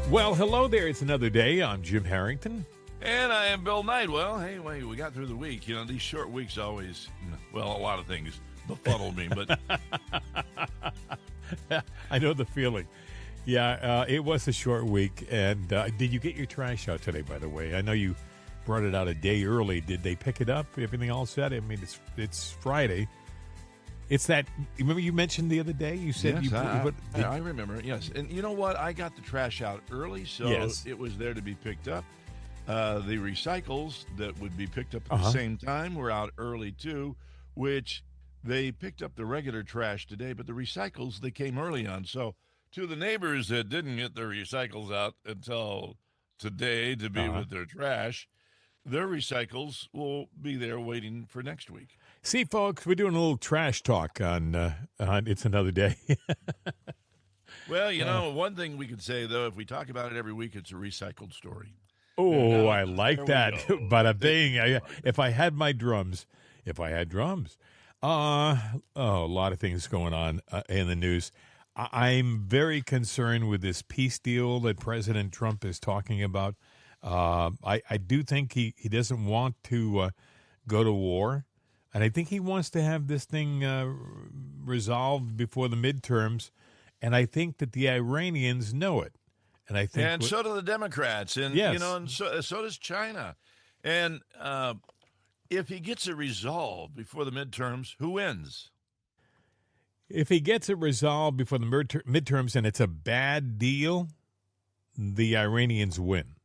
Well, hello there. It's another day. I'm Jim Harrington. And I am Bill Knight. Well, hey, wait, we got through the week. You know, these short weeks always, well, a lot of things befuddle me, but I know the feeling. Yeah, it was a short week. And did you get your trash out today, by the way? I know you brought it out a day early. Did they pick it up? Everything all set? I mean, it's Friday. It's that, remember you mentioned the other day? You said yes, you I remember, yes. And you know what? I got the trash out early, so Yes. it was there to be picked up. The recycles that would be picked up at the same time were out early, too, which they picked up the regular trash today, but the recycles, they came early on. So to the neighbors that didn't get their recycles out until today to be with their trash, their recycles will be there waiting for next week. See, folks, we're doing a little trash talk on It's Another Day. Well, you know, one thing we could say, though, if we talk about it every week, it's a recycled story. Oh, Now, I like that. But I'm saying, if I had drums, a lot of things going on in the news. I'm very concerned with this peace deal that President Trump is talking about. I do think he doesn't want to go to war. And I think he wants to have this thing resolved before the midterms. And I think that the Iranians know it. And I think, and so do the Democrats, and yes. you know, and so does China. And if he gets it resolved before the midterms, who wins? If he gets it resolved before the midterms and it's a bad deal, the Iranians win.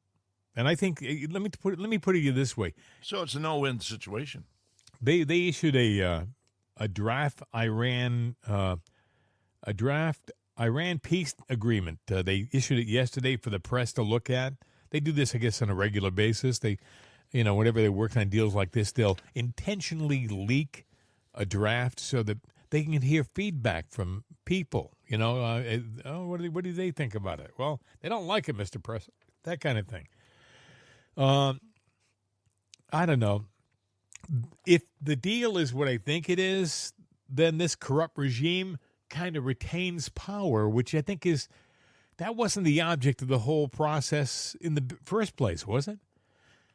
And I think let me put it to you this way. So it's a no-win situation. They issued a draft Iran peace agreement. They issued it yesterday for the press to look at. They do this, I guess, on a regular basis. They, whenever they work on deals like this, they'll intentionally leak a draft so that they can hear feedback from people. What do they think about it? Well, they don't like it, Mr. President. That kind of thing. I don't know. If the deal is what I think it is, then this corrupt regime kind of retains power, which I think that wasn't the object of the whole process in the first place, was it?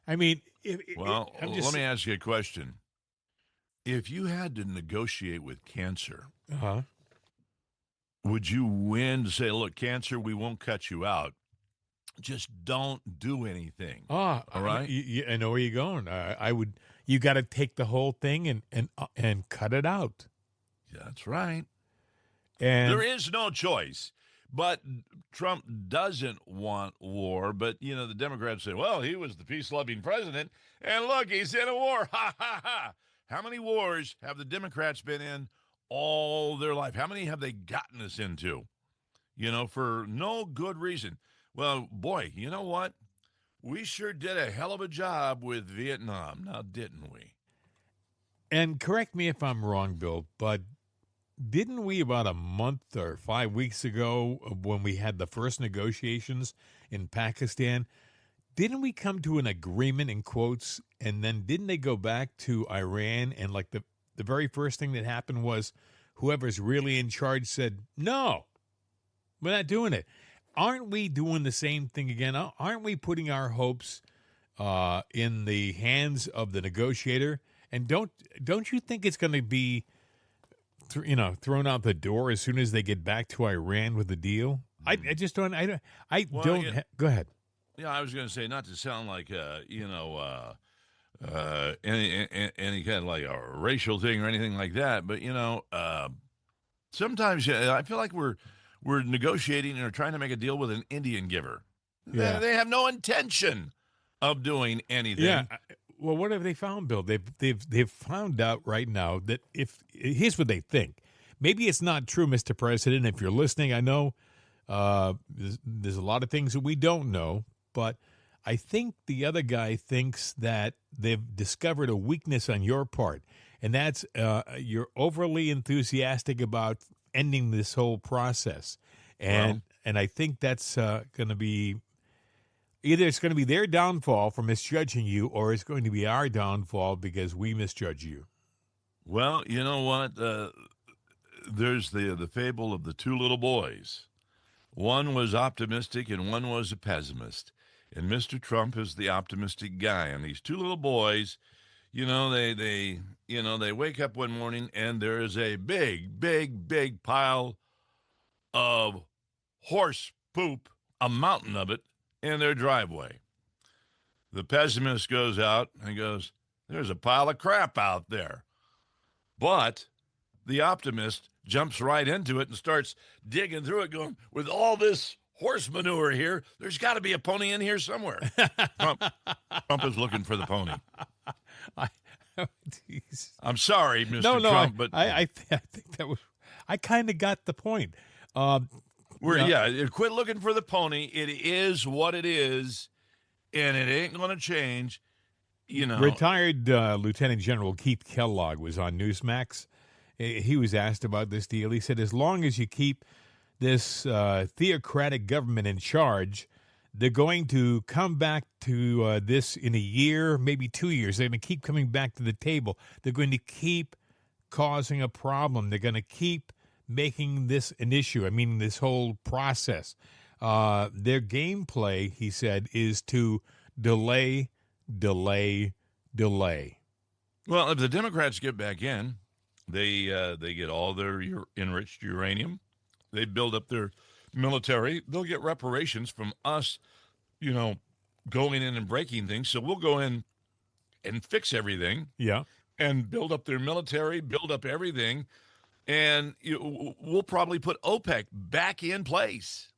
I mean, let me ask you a question. If you had to negotiate with cancer, would you win to say, look, cancer, we won't cut you out. Just don't do anything. All right? I know where you're going. I would. You got to take the whole thing and cut it out. That's right. And there is no choice. But Trump doesn't want war. But, the Democrats say, well, he was the peace-loving president. And look, he's in a war. Ha, ha, ha. How many wars have the Democrats been in all their life? How many have they gotten us into? For no good reason. Well, boy, you know what? We sure did a hell of a job with Vietnam, now didn't we? And correct me if I'm wrong, Bill, but didn't we about a month or 5 weeks ago when we had the first negotiations in Pakistan, didn't we come to an agreement in quotes, and then didn't they go back to Iran and like the very first thing that happened was whoever's really in charge said, no, we're not doing it. Aren't we doing the same thing again? Aren't we putting our hopes in the hands of the negotiator? And don't you think it's going to be, thrown out the door as soon as they get back to Iran with the deal? I just don't. Go ahead. Yeah, I was going to say, not to sound like any kind of like a racial thing or anything like that, but sometimes I feel like we're negotiating or trying to make a deal with an Indian giver. Yeah. They have no intention of doing anything. Yeah. Well, what have they found, Bill? They've found out right now that here's what they think. Maybe it's not true, Mr. President. If you're listening, I know there's a lot of things that we don't know, but I think the other guy thinks that they've discovered a weakness on your part, and that's you're overly enthusiastic about ending this whole process. And I think that's going to be either it's going to be their downfall for misjudging you, or it's going to be our downfall because we misjudge you. Well, you know what? There's the fable of the two little boys. One was optimistic and one was a pessimist. And Mr. Trump is the optimistic guy. And these two little boys, they wake up one morning and there is a big pile of horse poop, a mountain of it, in their driveway. The pessimist goes out and goes, there's a pile of crap out there. But the optimist jumps right into it and starts digging through it, going, with all this horse manure here, there's got to be a pony in here somewhere. Trump is looking for the pony. I'm sorry, Mr. Trump, but I think that was, I kind of got the point. Quit looking for the pony. It is what it is, and it ain't going to change. Retired Lieutenant General Keith Kellogg was on Newsmax. He was asked about this deal. He said, as long as you keep this theocratic government in charge, they're going to come back to this in a year, maybe 2 years. They're going to keep coming back to the table. They're going to keep causing a problem. They're going to keep making this an issue. I mean, this whole process. Their gameplay, he said, is to delay. Well, if the Democrats get back in, they get all their enriched uranium. They build up their military. They'll get reparations from us, going in and breaking things. So we'll go in and fix everything. Yeah. And build up their military, build up everything. And we'll probably put OPEC back in place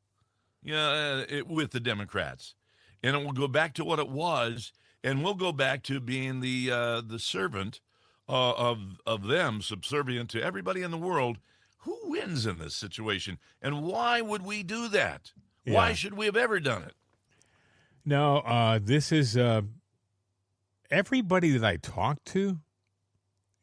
with the Democrats. And it will go back to what it was. And we'll go back to being the servant of them, subservient to everybody in the world. Who wins in this situation? And why would we do that? Yeah. Why should we have ever done it? No, this is everybody that I talk to,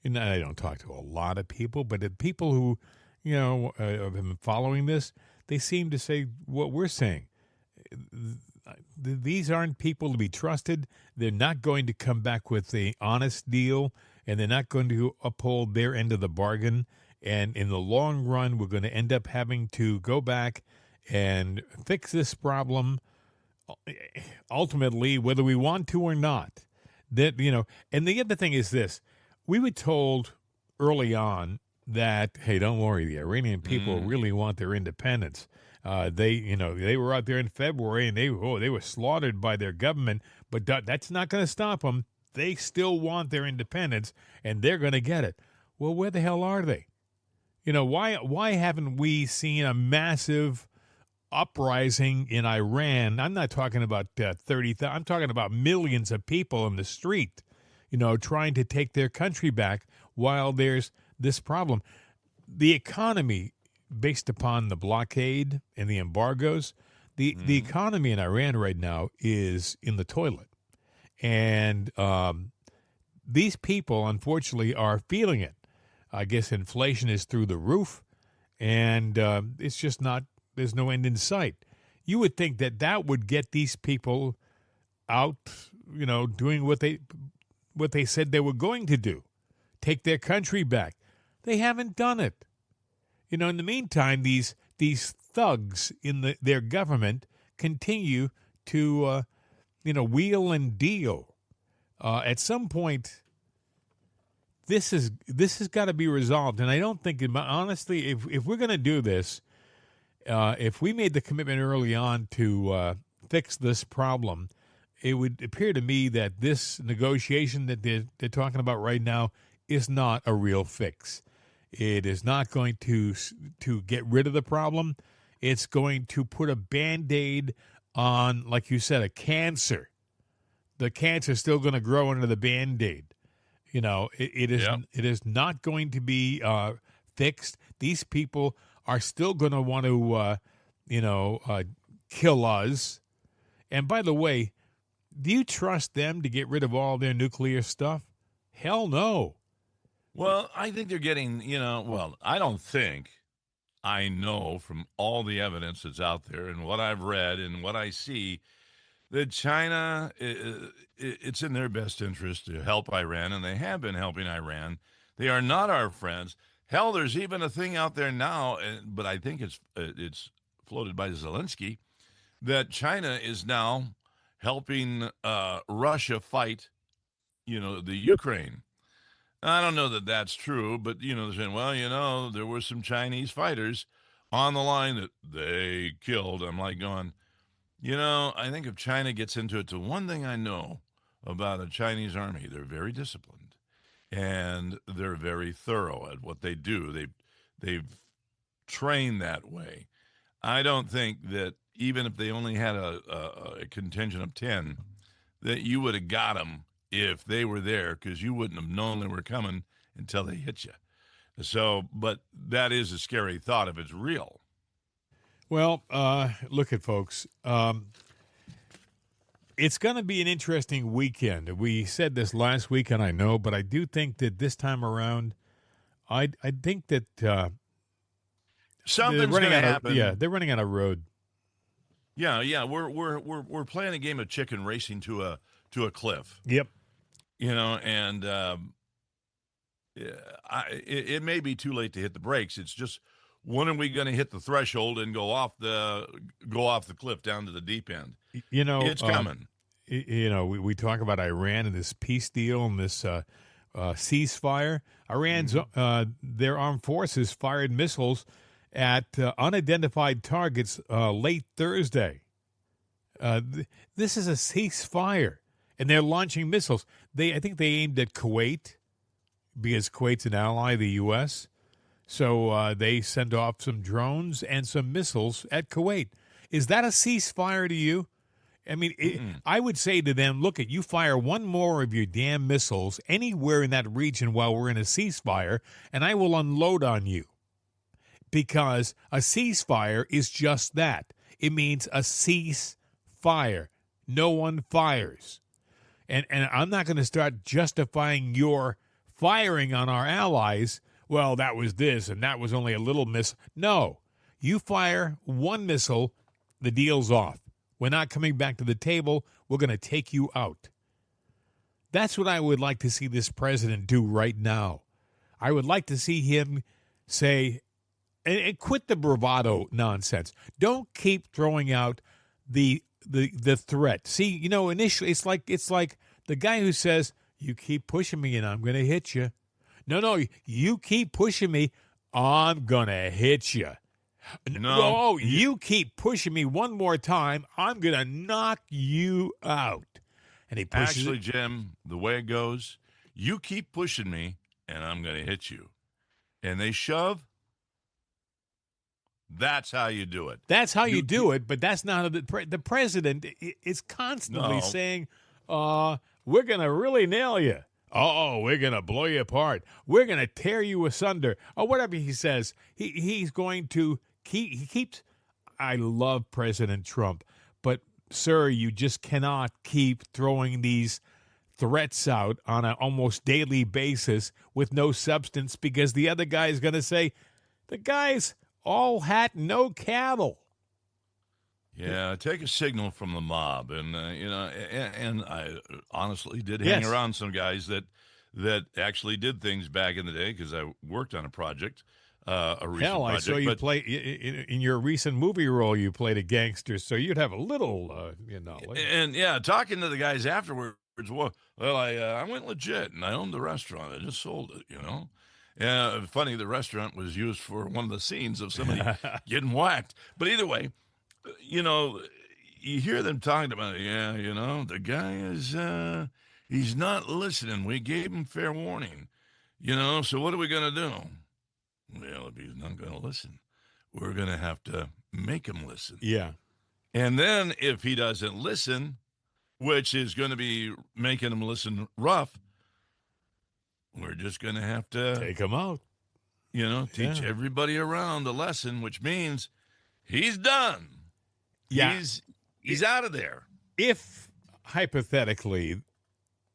and I don't talk to a lot of people, but the people who, have been following this, they seem to say what we're saying. These aren't people to be trusted. They're not going to come back with an honest deal, and they're not going to uphold their end of the bargain. And in the long run, we're going to end up having to go back and fix this problem, ultimately, whether we want to or not. And the other thing is this. We were told early on that, hey, don't worry, the Iranian people really want their independence. They were out there in February and they were slaughtered by their government, but that's not going to stop them. They still want their independence and they're going to get it. Well, where the hell are they? Why haven't we seen a massive uprising in Iran? I'm not talking about 30,000. I'm talking about millions of people in the street, trying to take their country back while there's this problem. The economy, based upon the blockade and the embargoes, the economy in Iran right now is in the toilet. And these people, unfortunately, are feeling it. I guess inflation is through the roof, and it's just not, there's no end in sight. You would think that would get these people out, doing what they said they were going to do, take their country back. They haven't done it. In the meantime, these thugs in their government continue to, wheel and deal. At some point, this has got to be resolved. And I don't think, honestly, if we're going to do this, if we made the commitment early on to fix this problem, it would appear to me that this negotiation that they're talking about right now is not a real fix. It is not going to get rid of the problem. It's going to put a Band-Aid on, like you said, a cancer. The cancer is still going to grow under the Band-Aid. It is not going to be fixed. These people are still going to want to, kill us. And by the way, do you trust them to get rid of all their nuclear stuff? Hell no. Well, I think they're getting, I don't think. I know from all the evidence that's out there and what I've read and what I see that China, it's in their best interest to help Iran, and they have been helping Iran. They are not our friends. Hell, there's even a thing out there now, but I think it's floated by Zelensky, that China is now helping Russia fight, the Ukraine. I don't know that that's true, but, they're saying, well, there were some Chinese fighters on the line that they killed. I'm like going, I think if China gets into it, the one thing I know about a Chinese army, they're very disciplined and they're very thorough at what they do. They've trained that way. I don't think that even if they only had a contingent of 10, that you would have got them if they were there, because you wouldn't have known they were coming until they hit you. So, but that is a scary thought if it's real. Well, look at folks. It's going to be an interesting weekend. We said this last weekend, I know, but I do think that this time around, I think that something's going to happen. They're running out of road. Yeah. We're playing a game of chicken racing to a cliff. Yep. And it may be too late to hit the brakes. It's just, when are we going to hit the threshold and go off the cliff down to the deep end? It's coming. We talk about Iran and this peace deal and this ceasefire. Iran's their armed forces fired missiles at unidentified targets late Thursday. This is a ceasefire, and they're launching missiles. I think they aimed at Kuwait because Kuwait's an ally of the U.S., so they sent off some drones and some missiles at Kuwait. Is that a ceasefire to you? I mean, I would say to them, look, you fire one more of your damn missiles anywhere in that region while we're in a ceasefire, and I will unload on you. Because a ceasefire is just that. It means a ceasefire. No one fires. And I'm not going to start justifying your firing on our allies. Well, that was this, and that was only a little missile. No. You fire one missile, the deal's off. We're not coming back to the table. We're going to take you out. That's what I would like to see this president do right now. I would like to see him say, and quit the bravado nonsense. Don't keep throwing out the threat. See, initially it's like the guy who says, you keep pushing me and I'm going to hit you. No, you keep pushing me, I'm going to hit you. No, you keep pushing me one more time, I'm going to knock you out. And he pushes. Actually, Jim, the way it goes, you keep pushing me, and I'm going to hit you. And they shove. That's how you do it. That's how you do it, but that's not the president is constantly saying, we're going to really nail you. Oh, we're going to blow you apart. We're going to tear you asunder. Or whatever he says. He's going to he keeps. I love President Trump, but sir, you just cannot keep throwing these threats out on an almost daily basis with no substance, because the other guy is going to say, the guy's all hat, no cattle. Yeah, take a signal from the mob, and and I honestly did hang around some guys that actually did things back in the day, because I worked on a project. A recent Hell, project, I saw you play in your recent movie role. You played a gangster, so you'd have a little, knowledge. And talking to the guys afterwards. Well, I went legit, and I owned the restaurant. I just sold it, Yeah, funny, the restaurant was used for one of the scenes of somebody getting whacked. But either way, you hear them talking about it. Yeah, the guy is he's not listening. We gave him fair warning. So what are we going to do? Well, if he's not going to listen, we're going to have to make him listen. Yeah. And then if he doesn't listen, which is going to be making him listen rough, we're just going to have to take him out. Teach everybody around a lesson, which means he's done. Yeah. He's out of there. If, hypothetically,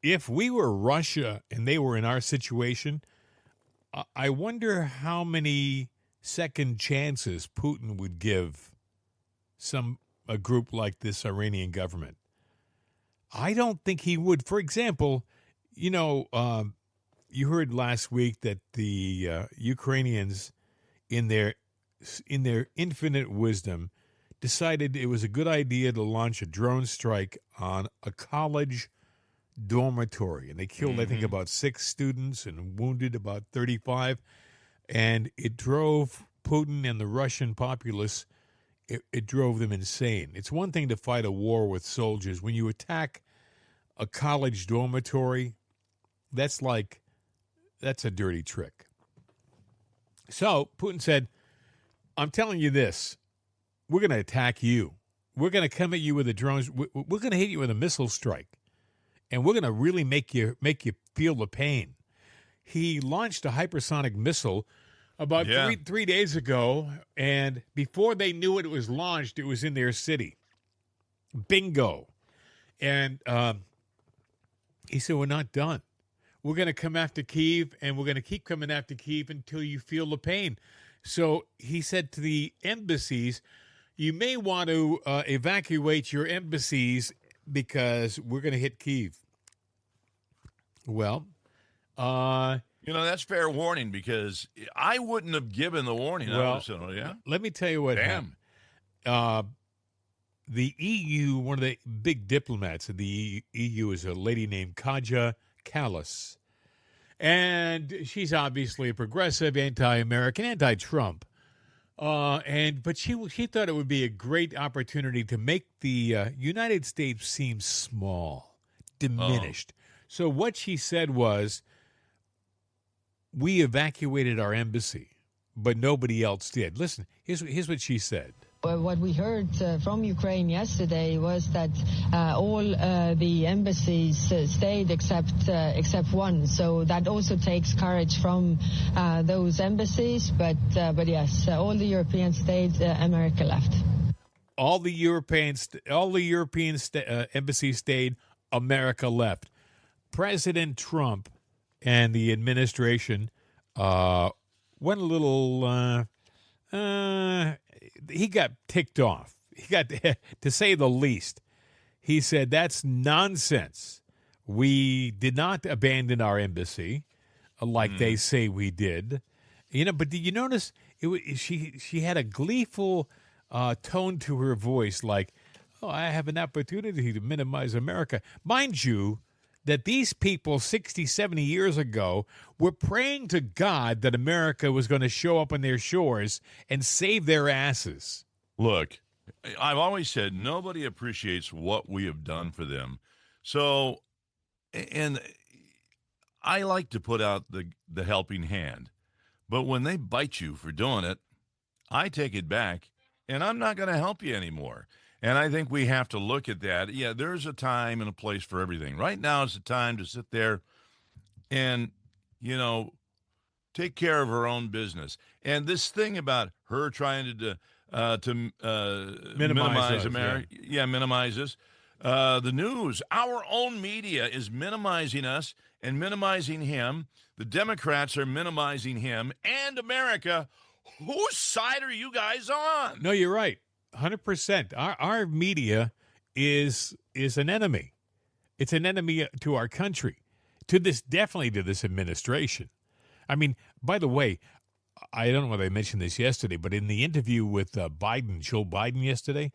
if we were Russia and they were in our situation, I wonder how many second chances Putin would give a group like this Iranian government. I don't think he would. For example, you heard last week that the Ukrainians, in their infinite wisdom, decided it was a good idea to launch a drone strike on a college dormitory. And they killed, I think, about 6 students and wounded about 35. And it drove Putin and the Russian populace, it drove them insane. It's one thing to fight a war with soldiers. When you attack a college dormitory, that's a dirty trick. So Putin said, I'm telling you this, we're going to attack you. We're going to come at you with the drones. We're going to hit you with a missile strike. And we're going to really make you feel the pain. He launched a hypersonic missile about three days ago, and before they knew it was launched, it was in their city. Bingo. And he said, we're not done. We're going to come after Kyiv, and we're going to keep coming after Kyiv until you feel the pain. So he said to the embassies, you may want to evacuate your embassies because we're going to hit Kyiv. Well, that's fair warning, because I wouldn't have given the warning. Let me tell you what happened. The EU, one of the big diplomats of the EU is a lady named Kaja Kallas. And she's obviously a progressive, anti-American, anti-Trump. But she thought it would be a great opportunity to make the United States seem small, diminished. So what she said was, we evacuated our embassy, but nobody else did. Listen, here's what she said. What we heard from Ukraine yesterday was that all the embassies stayed except one. So that also takes courage from those embassies. But yes, all the Europeans stayed. America left. All the European embassies stayed. America left. President Trump and the administration went a little. He got ticked off. He got, to say the least. He said, that's nonsense. We did not abandon our embassy like they say we did. But did you notice she had a gleeful tone to her voice, like, oh, I have an opportunity to minimize America. Mind you, that these people 60, 70 years ago were praying to God that America was going to show up on their shores and save their asses. Look, I've always said nobody appreciates what we have done for them. So, and I like to put out the helping hand. But when they bite you for doing it, I take it back, and I'm not going to help you anymore. And I think we have to look at that. Yeah, there's a time and a place for everything. Right now is the time to sit there and, take care of her own business. And this thing about her trying to minimize America. Yeah, minimize us. The news, our own media is minimizing us and minimizing him. The Democrats are minimizing him and America. Whose side are you guys on? No, you're right. 100%. Our media is an enemy. It's an enemy to our country, definitely to this administration. I mean, by the way, I don't know whether I mentioned this yesterday, but in the interview with Joe Biden yesterday,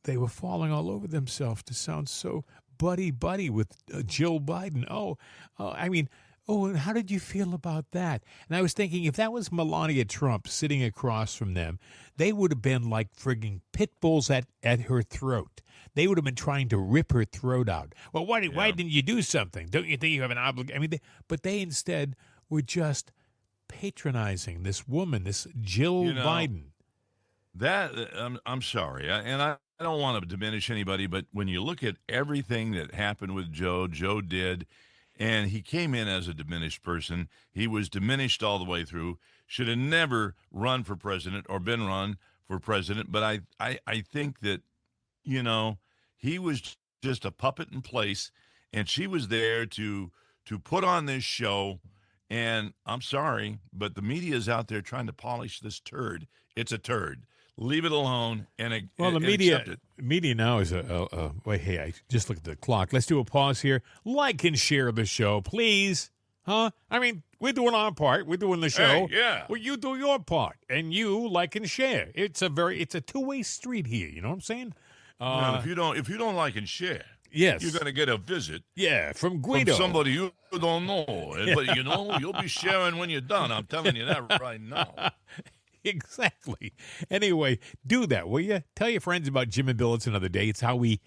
they were falling all over themselves to sound so buddy with Joe Biden. And how did you feel about that? And I was thinking, if that was Melania Trump sitting across from them, they would have been like frigging pit bulls at her throat. They would have been trying to rip her throat out. Well, why didn't you do something? Don't you think you have an obligation? But they instead were just patronizing this woman, this Jill Biden. That I'm sorry, and I don't want to diminish anybody, but when you look at everything that happened with Joe Did. And he came in as a diminished person. He was diminished all the way through. Should have never run for president or been run for president. But I think that, he was just a puppet in place. And she was there to put on this show. And I'm sorry, but the media is out there trying to polish this turd. It's a turd. Leave it alone and the media now is wait. Hey, I just looked at the clock. Let's do a pause here. Like and share the show, please. Huh? I mean, we're doing our part. We're doing the show. Hey, yeah. Well, you do your part, and you like and share. It's a two-way street here. You know what I'm saying? And if you don't like and share, Yes. you're going to get a visit Yeah, from from Guido. somebody you don't know. But, you'll be sharing when you're done. I'm telling you that right now. Exactly. Anyway, do that, will you? Tell your friends about Jim and Bill. It's another day. It's how we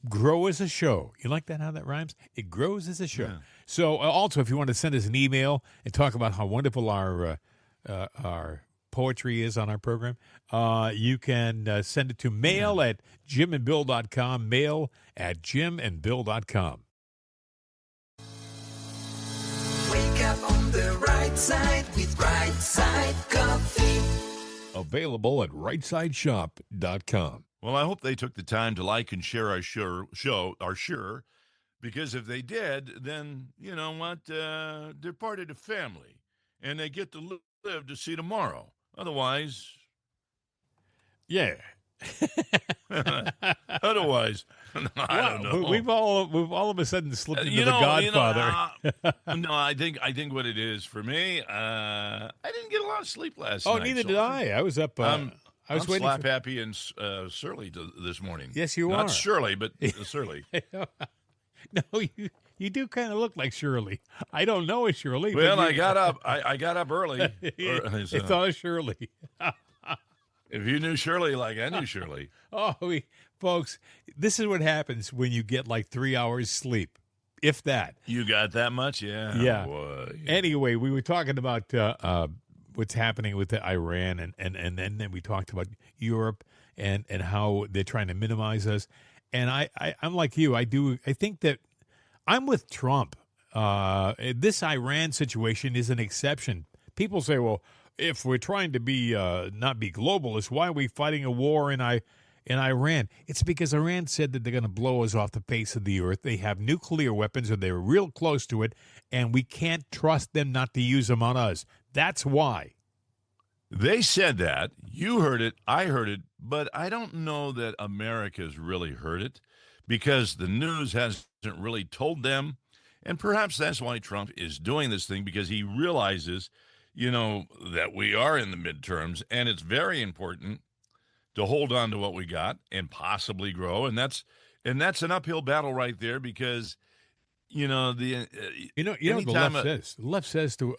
grow as a show. You like that, how that rhymes? It grows as a show. Yeah. So also, if you want to send us an email and talk about how wonderful our poetry is on our program, you can send it to mail at jimandbill.com, mail at jimandbill.com. Wake up on the right side with Right Side Coffee. Available at rightsideshop.com. Well, I hope they took the time to like and share our show, because if they did, then, you know what, they're part of the family, and they get to live to see tomorrow. Otherwise, Yeah. I don't know. We've all of a sudden slipped into the Godfather. No, I think what it is for me, I didn't get a lot of sleep last night. Oh, neither did I. I was up. I was waiting. Slap happy and surly this morning. Yes, you Not are. Shirley, but surly. No, you do kind of look like Shirley. I don't know a Shirley. Well, but I got up. I got up early. I thought of Shirley. If you knew Shirley like I knew Shirley. Oh, folks, this is what happens when you get like 3 hours sleep, if that. You got that much? Yeah. Yeah. Boy. Anyway, we were talking about what's happening with Iran, and then we talked about Europe and how they're trying to minimize us. And I'm like you. I think that I'm with Trump. This Iran situation is an exception. People say, well, if we're trying to be not be globalists, why are we fighting a war in Iran? It's because Iran said that they're going to blow us off the face of the earth. They have nuclear weapons, or they're real close to it, and we can't trust them not to use them on us. That's why. They said that. You heard it. I heard it. But I don't know that America's really heard it, because the news hasn't really told them. And perhaps that's why Trump is doing this thing, because he realizes, that we are in the midterms, and it's very important to hold on to what we got and possibly grow. And that's an uphill battle right there, because, what the left says. The left says to,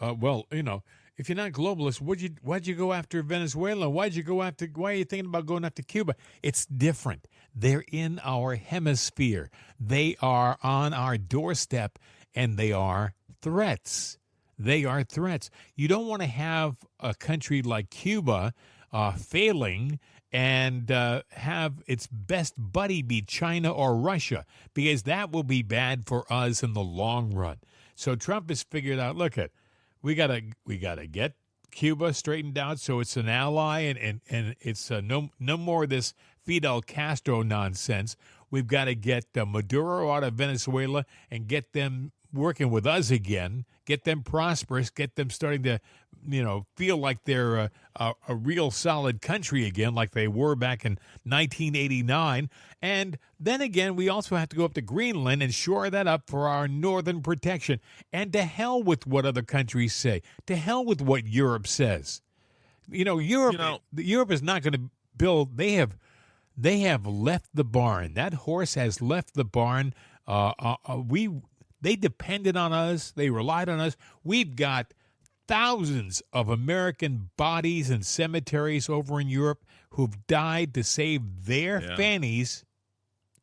if you're not globalist, why'd you go after Venezuela? Why are you thinking about going after Cuba? It's different. They're in our hemisphere. They are on our doorstep, and they are threats. They are threats. You don't want to have a country like Cuba failing and have its best buddy be China or Russia, because that will be bad for us in the long run. So Trump has figured out, we gotta get Cuba straightened out so it's an ally, and it's no more of this Fidel Castro nonsense. We've got to get Maduro out of Venezuela and get them working with us again, get them prosperous, get them starting to, feel like they're a real solid country again, like they were back in 1989. And then again, we also have to go up to Greenland and shore that up for our northern protection. And to hell with what other countries say. To hell with what Europe says. Europe is not going to build. They have left the barn. That horse has left the barn. They depended on us. They relied on us. We've got thousands of American bodies in cemeteries over in Europe who've died to save their fannies,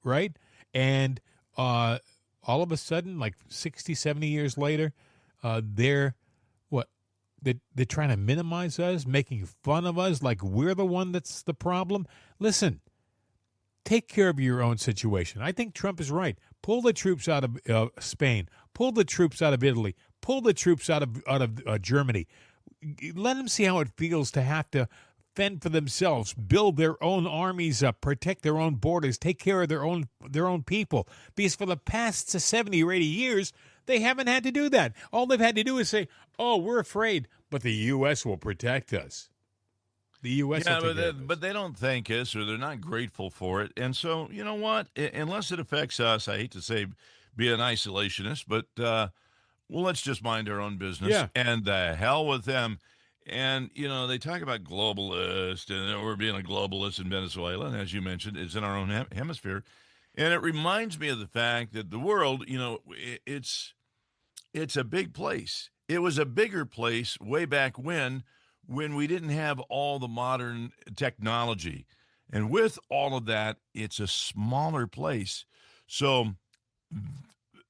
right? And all of a sudden, like 60, 70 years later, they're trying to minimize us, making fun of us like we're the one that's the problem. Listen, take care of your own situation. I think Trump is right. Pull the troops out of Spain. Pull the troops out of Italy. Pull the troops out of Germany. Let them see how it feels to have to fend for themselves, build their own armies up, protect their own borders, take care of their own people. Because for the past 70 or 80 years, they haven't had to do that. All they've had to do is say, "Oh, we're afraid, but the U.S. will protect us." The U.S. but they don't thank us, or they're not grateful for it. And so, you know what? Unless it affects us, I hate to say be an isolationist, but well, let's just mind our own business Yeah. and the hell with them. And, they talk about globalist and we're being a globalist in Venezuela. And as you mentioned, it's in our own hemisphere. And it reminds me of the fact that the world, it's a big place. It was a bigger place way back when we didn't have all the modern technology. And with all of that, it's a smaller place. So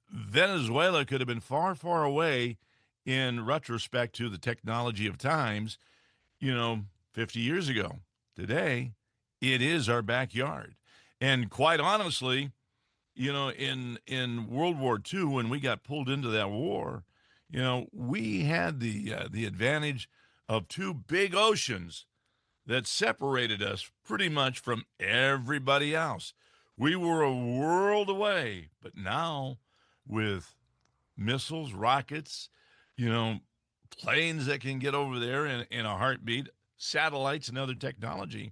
Venezuela could have been far, far away in retrospect to the technology of times, 50 years ago. Today, it is our backyard. And quite honestly, in World War II, when we got pulled into that war, we had the advantage of two big oceans that separated us pretty much from everybody else. We were a world away, but now with missiles, rockets, planes that can get over there in a heartbeat, satellites and other technology,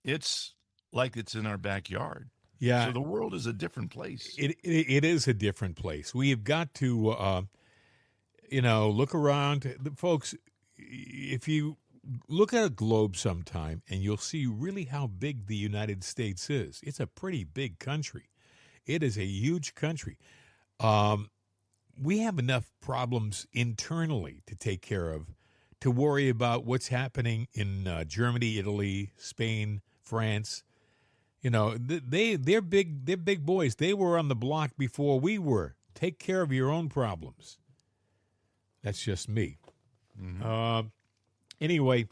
it's like it's in our backyard. Yeah. So the world is a different place. It is a different place. We have got to, look around. Folks, if you look at a globe sometime and you'll see really how big the United States is. It's a pretty big country. It is a huge country. We have enough problems internally to take care of, to worry about what's happening in Germany, Italy, Spain, France. They're big boys. They were on the block before we were. Take care of your own problems. That's just me. Mm-hmm. Anyway,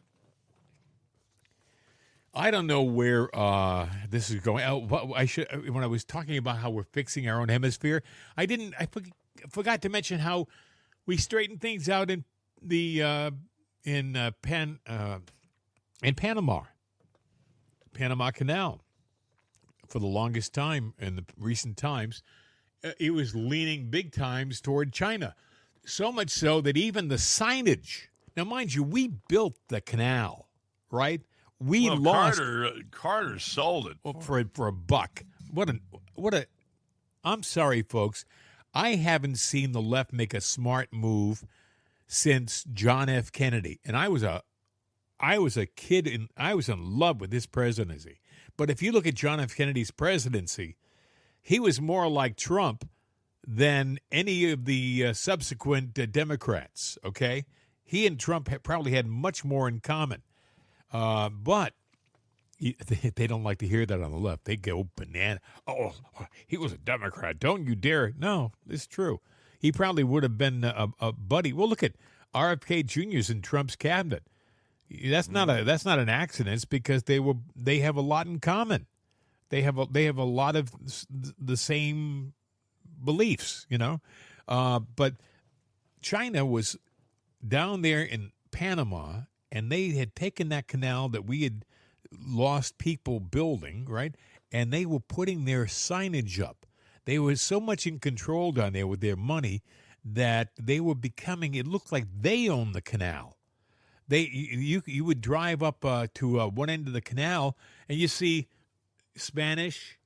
I don't know where this is going. When I was talking about how we're fixing our own hemisphere, I forgot to mention how we straightened things out in Panama Canal. For the longest time in the recent times, it was leaning big times toward China. So much so that even the signage. Now, mind you, we built the canal, right? Carter sold it for a buck. I'm sorry, folks. I haven't seen the left make a smart move since John F. Kennedy. And I was a kid and I was in love with his presidency. But if you look at John F. Kennedy's presidency, he was more like Trump than any of the subsequent Democrats, okay? He and Trump probably had much more in common. But they don't like to hear that on the left. They go banana. Oh, he was a Democrat. Don't you dare. No, it's true. He probably would have been a buddy. Well, look at RFK Jr.'s in Trump's cabinet. That's not an accident. It's because they have a lot in common. They have a lot of the same beliefs, But China was down there in Panama, and they had taken that canal that we had lost people building, right? And they were putting their signage up. They were so much in control down there with their money that they were becoming. It looked like they owned the canal. You would drive up to one end of the canal and you see Spanish,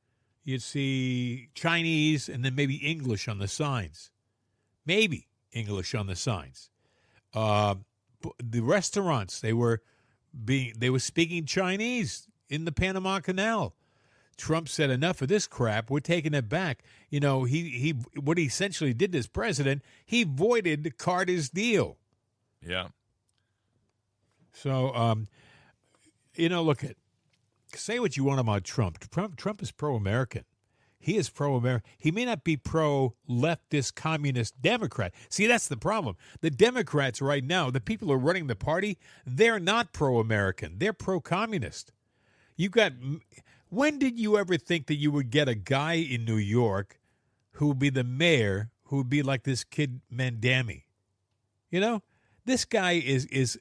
you'd see Chinese, and then maybe English on the signs. Maybe English on the signs. The restaurants, they were speaking Chinese in the Panama Canal. Trump said, enough of this crap. We're taking it back. He what he essentially did as president, he voided Carter's deal. Yeah. So, say what you want about Trump. Trump is pro-American. He is pro-American. He may not be pro-leftist communist Democrat. See, that's the problem. The Democrats right now, the people who are running the party, they're not pro-American. They're pro-communist. When did you ever think that you would get a guy in New York who would be the mayor, who would be like this kid Mandami? This guy is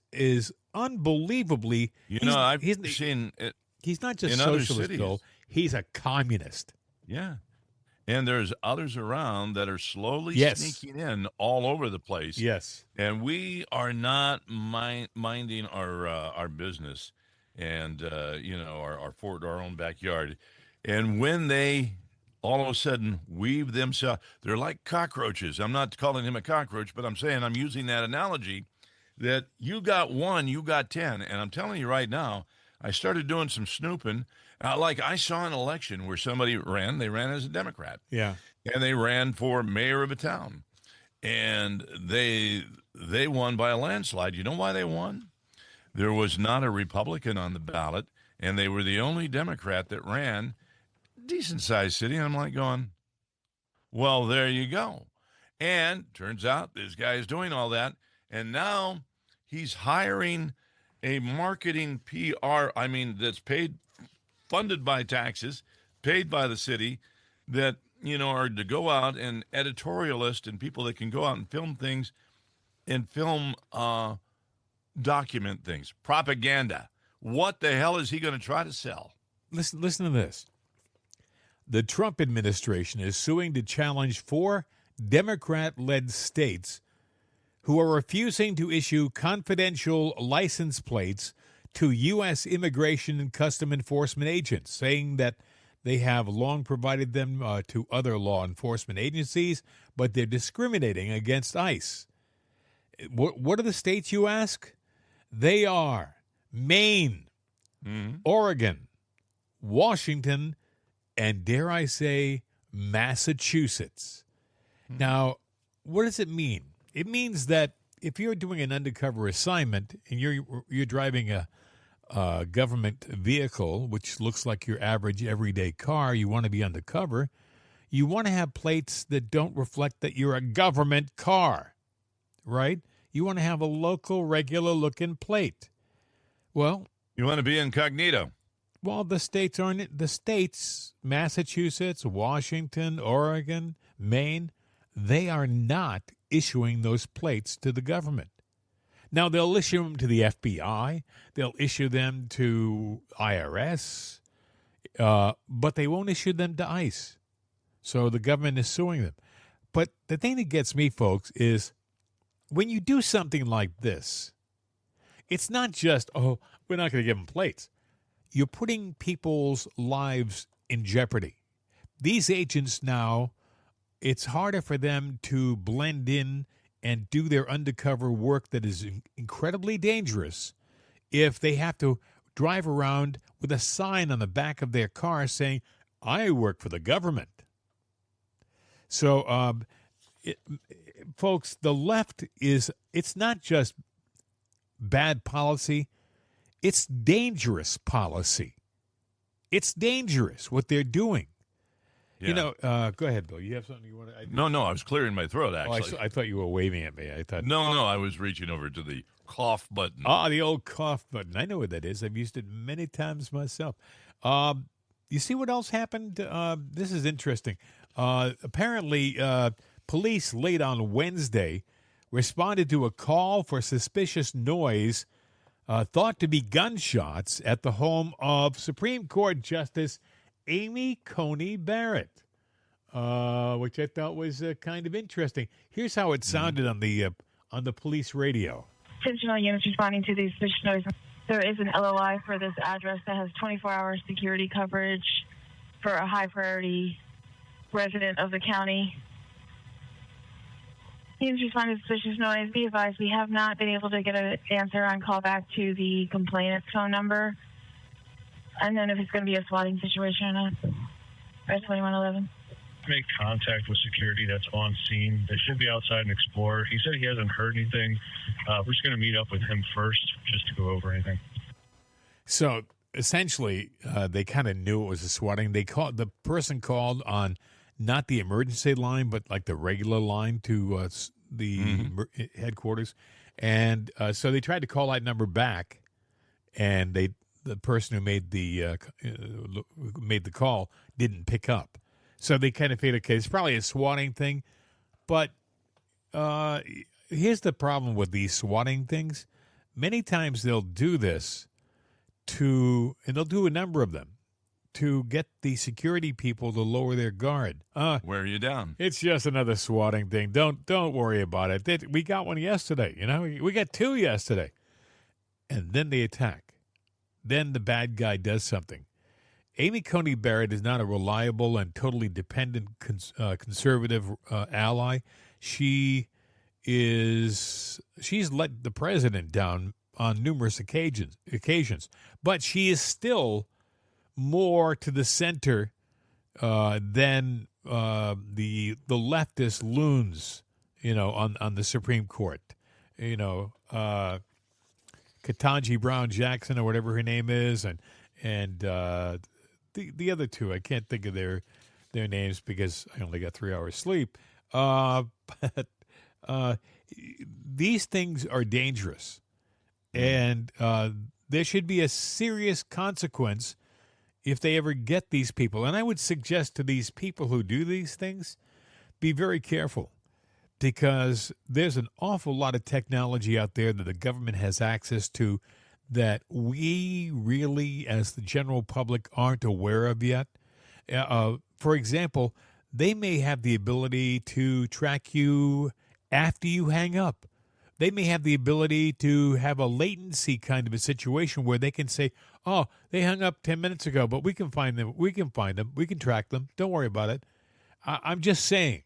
unbelievably. I've seen it. He's not just in socialist, though. He's a communist. Yeah. And there's others around that are slowly sneaking in all over the place. Yes. And we are not minding our business and, our own backyard. And when they all of a sudden weave themselves. They're like cockroaches. I'm not calling him a cockroach, but I'm saying I'm using that analogy that you got one, you got 10. And I'm telling you right now, I started doing some snooping. Like I saw an election where somebody ran, they ran as a Democrat. Yeah. And they ran for mayor of a town. And they won by a landslide. You know why they won? There was not a Republican on the ballot, and they were the only Democrat that ran. Decent-sized city. And I'm like going, well, there you go. And turns out this guy is doing all that, and now he's hiring a marketing PR, that's funded by taxes, paid by the city, that, are to go out and editorialists and people that can go out and film things and document things. Propaganda. What the hell is he going to try to sell? Listen to this. The Trump administration is suing to challenge 4 Democrat-led states who are refusing to issue confidential license plates to U.S. immigration and custom enforcement agents, saying that they have long provided them to other law enforcement agencies, but they're discriminating against ICE. What are the states, you ask? They are Maine, Oregon, Washington, and dare I say, Massachusetts. Now, what does it mean? It means that if you're doing an undercover assignment and you're driving a government vehicle, which looks like your average everyday car, you want to be undercover, you want to have plates that don't reflect that you're a government car, right? You want to have a local, regular-looking plate. Well, you want to be incognito. Well, the states aren't. The states, Massachusetts, Washington, Oregon, Maine, they are not issuing those plates to the government. Now, they'll issue them to the FBI. They'll issue them to IRS, but they won't issue them to ICE. So the government is suing them. But the thing that gets me, folks, is when you do something like this, it's not just, oh, we're not going to give them plates. You're putting people's lives in jeopardy. These agents now, it's harder for them to blend in and do their undercover work that is incredibly dangerous if they have to drive around with a sign on the back of their car saying, I work for the government. So, folks, the left it's not just bad policy, it's dangerous policy. It's dangerous what they're doing. Yeah. Go ahead, Bill. You have something you want to... No, I was clearing my throat, actually. I thought you were waving at me. I thought... No, I was reaching over to the cough button. The old cough button. I know what that is. I've used it many times myself. You see what else happened? This is interesting. Apparently, police late on Wednesday responded to a call for suspicious noise thought to be gunshots at the home of Supreme Court Justice Amy Coney Barrett, which I thought was kind of interesting. Here's how it sounded on the police radio. Attention units responding to these suspicious noises. There is an LOI for this address that has 24-hour security coverage for a high-priority resident of the county. Units responding to suspicious noise. Be advised, we have not been able to get an answer on callback to the complainant's phone number. And then if it's going to be a swatting situation or not. Press 2111. Make contact with security that's on scene. They should be outside and explore. He said he hasn't heard anything. We're just going to meet up with him first just to go over anything. So essentially, they kind of knew it was a swatting. The person called on not the emergency line, but like the regular line to the headquarters, and so they tried to call that number back, and the person who made the call didn't pick up. So they kind of figured, okay, it's probably a swatting thing. But here's the problem with these swatting things. Many times they'll do this and they'll do a number of them, to get the security people to lower their guard. Wear you down. It's just another swatting thing. Don't worry about it. We got one yesterday. We got 2 yesterday. And then they attack. Then the bad guy does something. Amy Coney Barrett is not a reliable and totally dependent conservative ally. She's let the president down on numerous occasions, but she is still more to the center than the leftist loons, on the Supreme Court. Ketanji Brown Jackson or whatever her name is, and the other two, I can't think of their names because I only got 3 hours sleep. But these things are dangerous, and there should be a serious consequence if they ever get these people. And I would suggest to these people who do these things, be very careful, because there's an awful lot of technology out there that the government has access to that we really, as the general public, aren't aware of yet. For example, they may have the ability to track you after you hang up. They may have the ability to have a latency kind of a situation where they can say, oh, they hung up 10 minutes ago, but we can find them. We can track them. Don't worry about it. I'm just saying,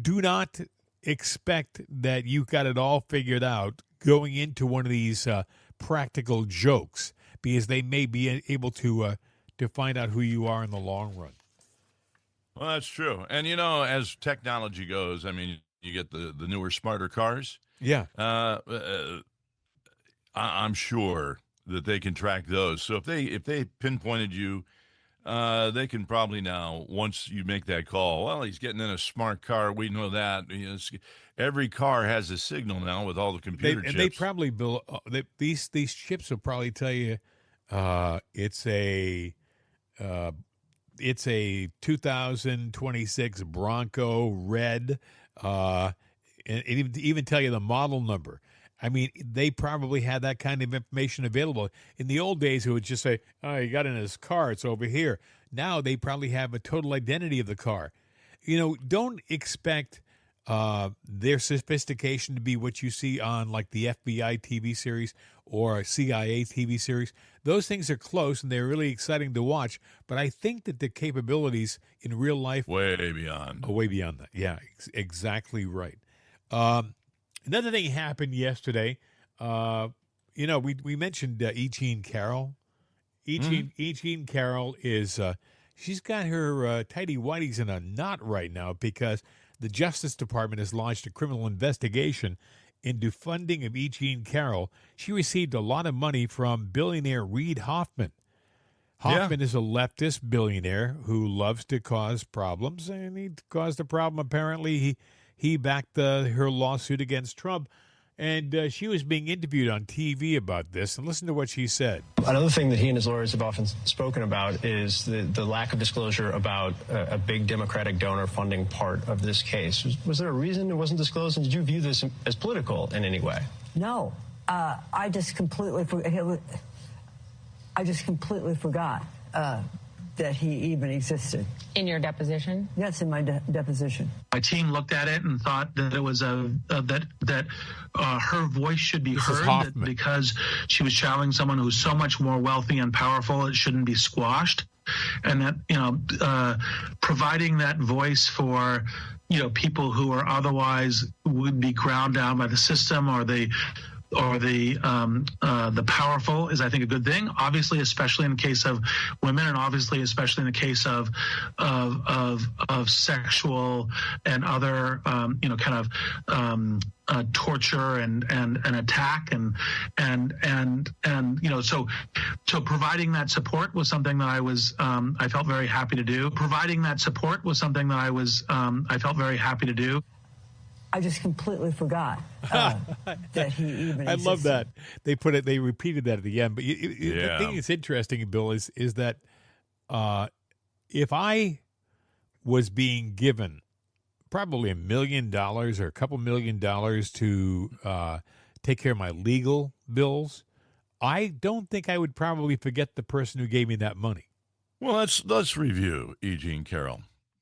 do not expect that you've got it all figured out going into one of these practical jokes, because they may be able to find out who you are in the long run. Well, that's true. And, as technology goes, I mean, you get the newer, smarter cars. Yeah. I'm sure that they can track those. So if they pinpointed you, they can probably now, once you make that call, well, he's getting in a smart car. We know that. Every car has a signal now with all the computer chips. And they probably build these chips will probably tell you it's a 2026 Bronco red, and even tell you the model number. I mean, they probably had that kind of information available. In the old days, it would just say, oh, he got in his car, it's over here. Now they probably have a total identity of the car. Don't expect their sophistication to be what you see on like the FBI TV series or CIA TV series. Those things are close and they're really exciting to watch, but I think that the capabilities in real life... Way beyond that. Yeah, exactly right. Another thing happened yesterday. We mentioned E. Jean Carroll. E. Jean Carroll is she's got her tighty whities in a knot right now because the Justice Department has launched a criminal investigation into funding of E. Jean Carroll. She received a lot of money from billionaire Reid Hoffman. Hoffman is a leftist billionaire who loves to cause problems, and he caused a problem. Apparently, he backed her lawsuit against Trump, and she was being interviewed on TV about this. And listen to what she said. Another thing that he and his lawyers have often spoken about is the lack of disclosure about a big Democratic donor funding part of this case. Was there a reason it wasn't disclosed, and did you view this as political in any way? No, I just completely forgot that he even existed. In your deposition? Yes, in my deposition. My team looked at it and thought that it was that her voice should be heard, that because she was challenging someone who's so much more wealthy and powerful, it shouldn't be squashed, and that providing that voice for people who are otherwise would be ground down by the system or the powerful is, I think, a good thing. Obviously, especially in the case of women, and obviously, especially in the case of sexual and other, torture and attack and so providing that support was something that I felt very happy to do. I just completely forgot that he even existed. I love that. They repeated that at the end. But the thing that's interesting, Bill, is that if I was being given probably $1 million or a couple $1 million to take care of my legal bills, I don't think I would probably forget the person who gave me that money. Well, let's review E. Jean Carroll,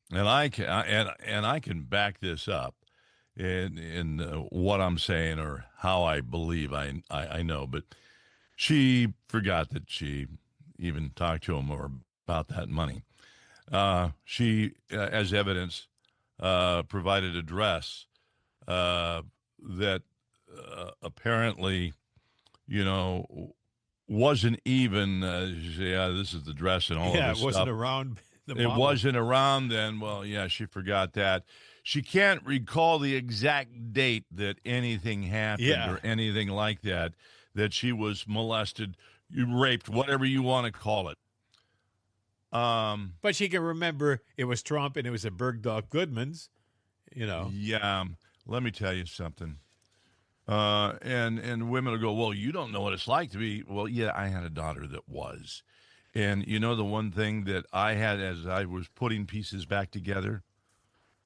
and I can back this up in what I'm saying or how I believe I know, but she forgot that she even talked to him or about that money. She, as evidence, provided a dress that apparently, wasn't even, this is the dress and all of this it wasn't stuff. around the It model. wasn't around then. Well, yeah, she forgot that. She can't recall the exact date that anything happened or anything like that, that she was molested, raped, whatever you want to call it. But she can remember it was Trump and it was at Bergdorf Goodman's, Yeah, let me tell you something. And women will go, well, you don't know what it's like to be. Well, yeah, I had a daughter that was. And the one thing that I had as I was putting pieces back together,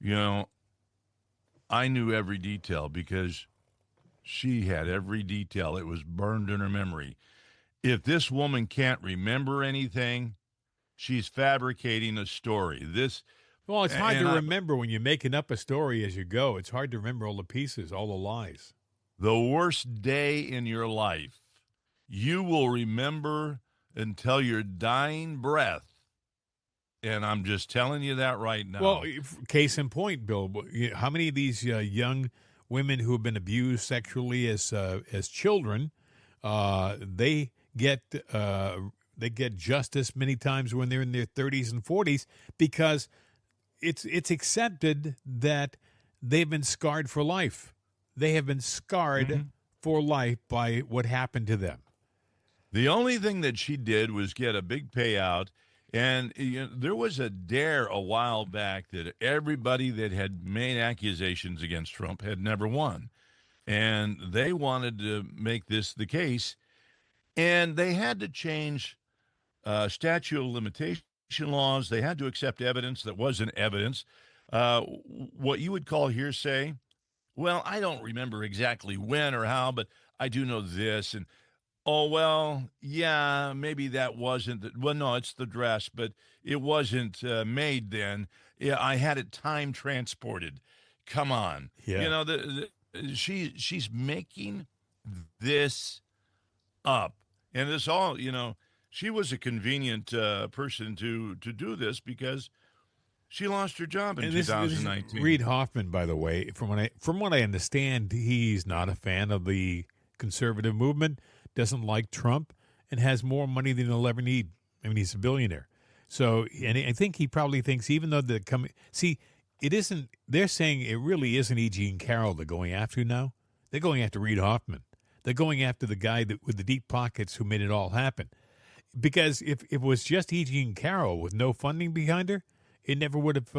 I knew every detail because she had every detail. It was burned in her memory. If this woman can't remember anything, she's fabricating a story. Well, it's hard to remember when you're making up a story as you go. It's hard to remember all the pieces, all the lies. The worst day in your life, you will remember until your dying breath. And I'm just telling you that right now. Well, case in point, Bill, how many of these young women who have been abused sexually as children, they get justice many times when they're in their 30s and 40s because it's accepted that they've been scarred for life. They have been scarred for life by what happened to them. The only thing that she did was get a big payout. And there was a dare a while back that everybody that had made accusations against Trump had never won. And they wanted to make this the case. And they had to change statute of limitation laws. They had to accept evidence that wasn't evidence. What you would call hearsay. Well, I don't remember exactly when or how, but I do know this. And oh, well, yeah, maybe that wasn't. Well, no, it's the dress, but it wasn't made then. Yeah, I had it time transported. Come on. Yeah. She's making this up. And this all, she was a convenient person to do this because she lost her job in 2019. This is Reid Hoffman, by the way, from what I understand, he's not a fan of the conservative movement, doesn't like Trump, and has more money than he'll ever need. I mean, he's a billionaire. So, and I think he probably thinks, even though it isn't, they're saying it really isn't E. Jean Carroll they're going after now. They're going after Reid Hoffman. They're going after the guy with the deep pockets who made it all happen. Because if it was just E. Jean Carroll with no funding behind her, it never would have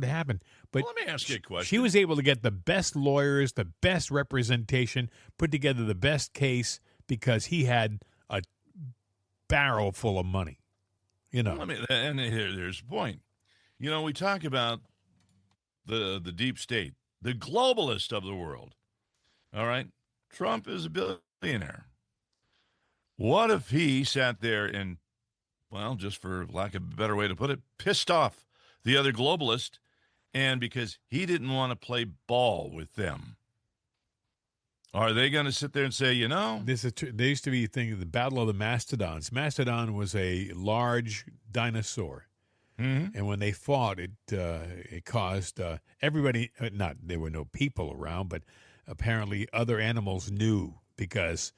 happened. But let me ask you a question. She was able to get the best lawyers, the best representation, put together the best case because he had a barrel full of money. And here's the point. We talk about the deep state, the globalist of the world. All right? Trump is a billionaire. What if he sat there and, well, just for lack of a better way to put it, pissed off the other globalist, and because he didn't want to play ball with them? Are they going to sit there and say, there used to be a thing, the Battle of the Mastodons. Mastodon was a large dinosaur. Mm-hmm. And when they fought, it caused everybody, there were no people around, but apparently other animals knew because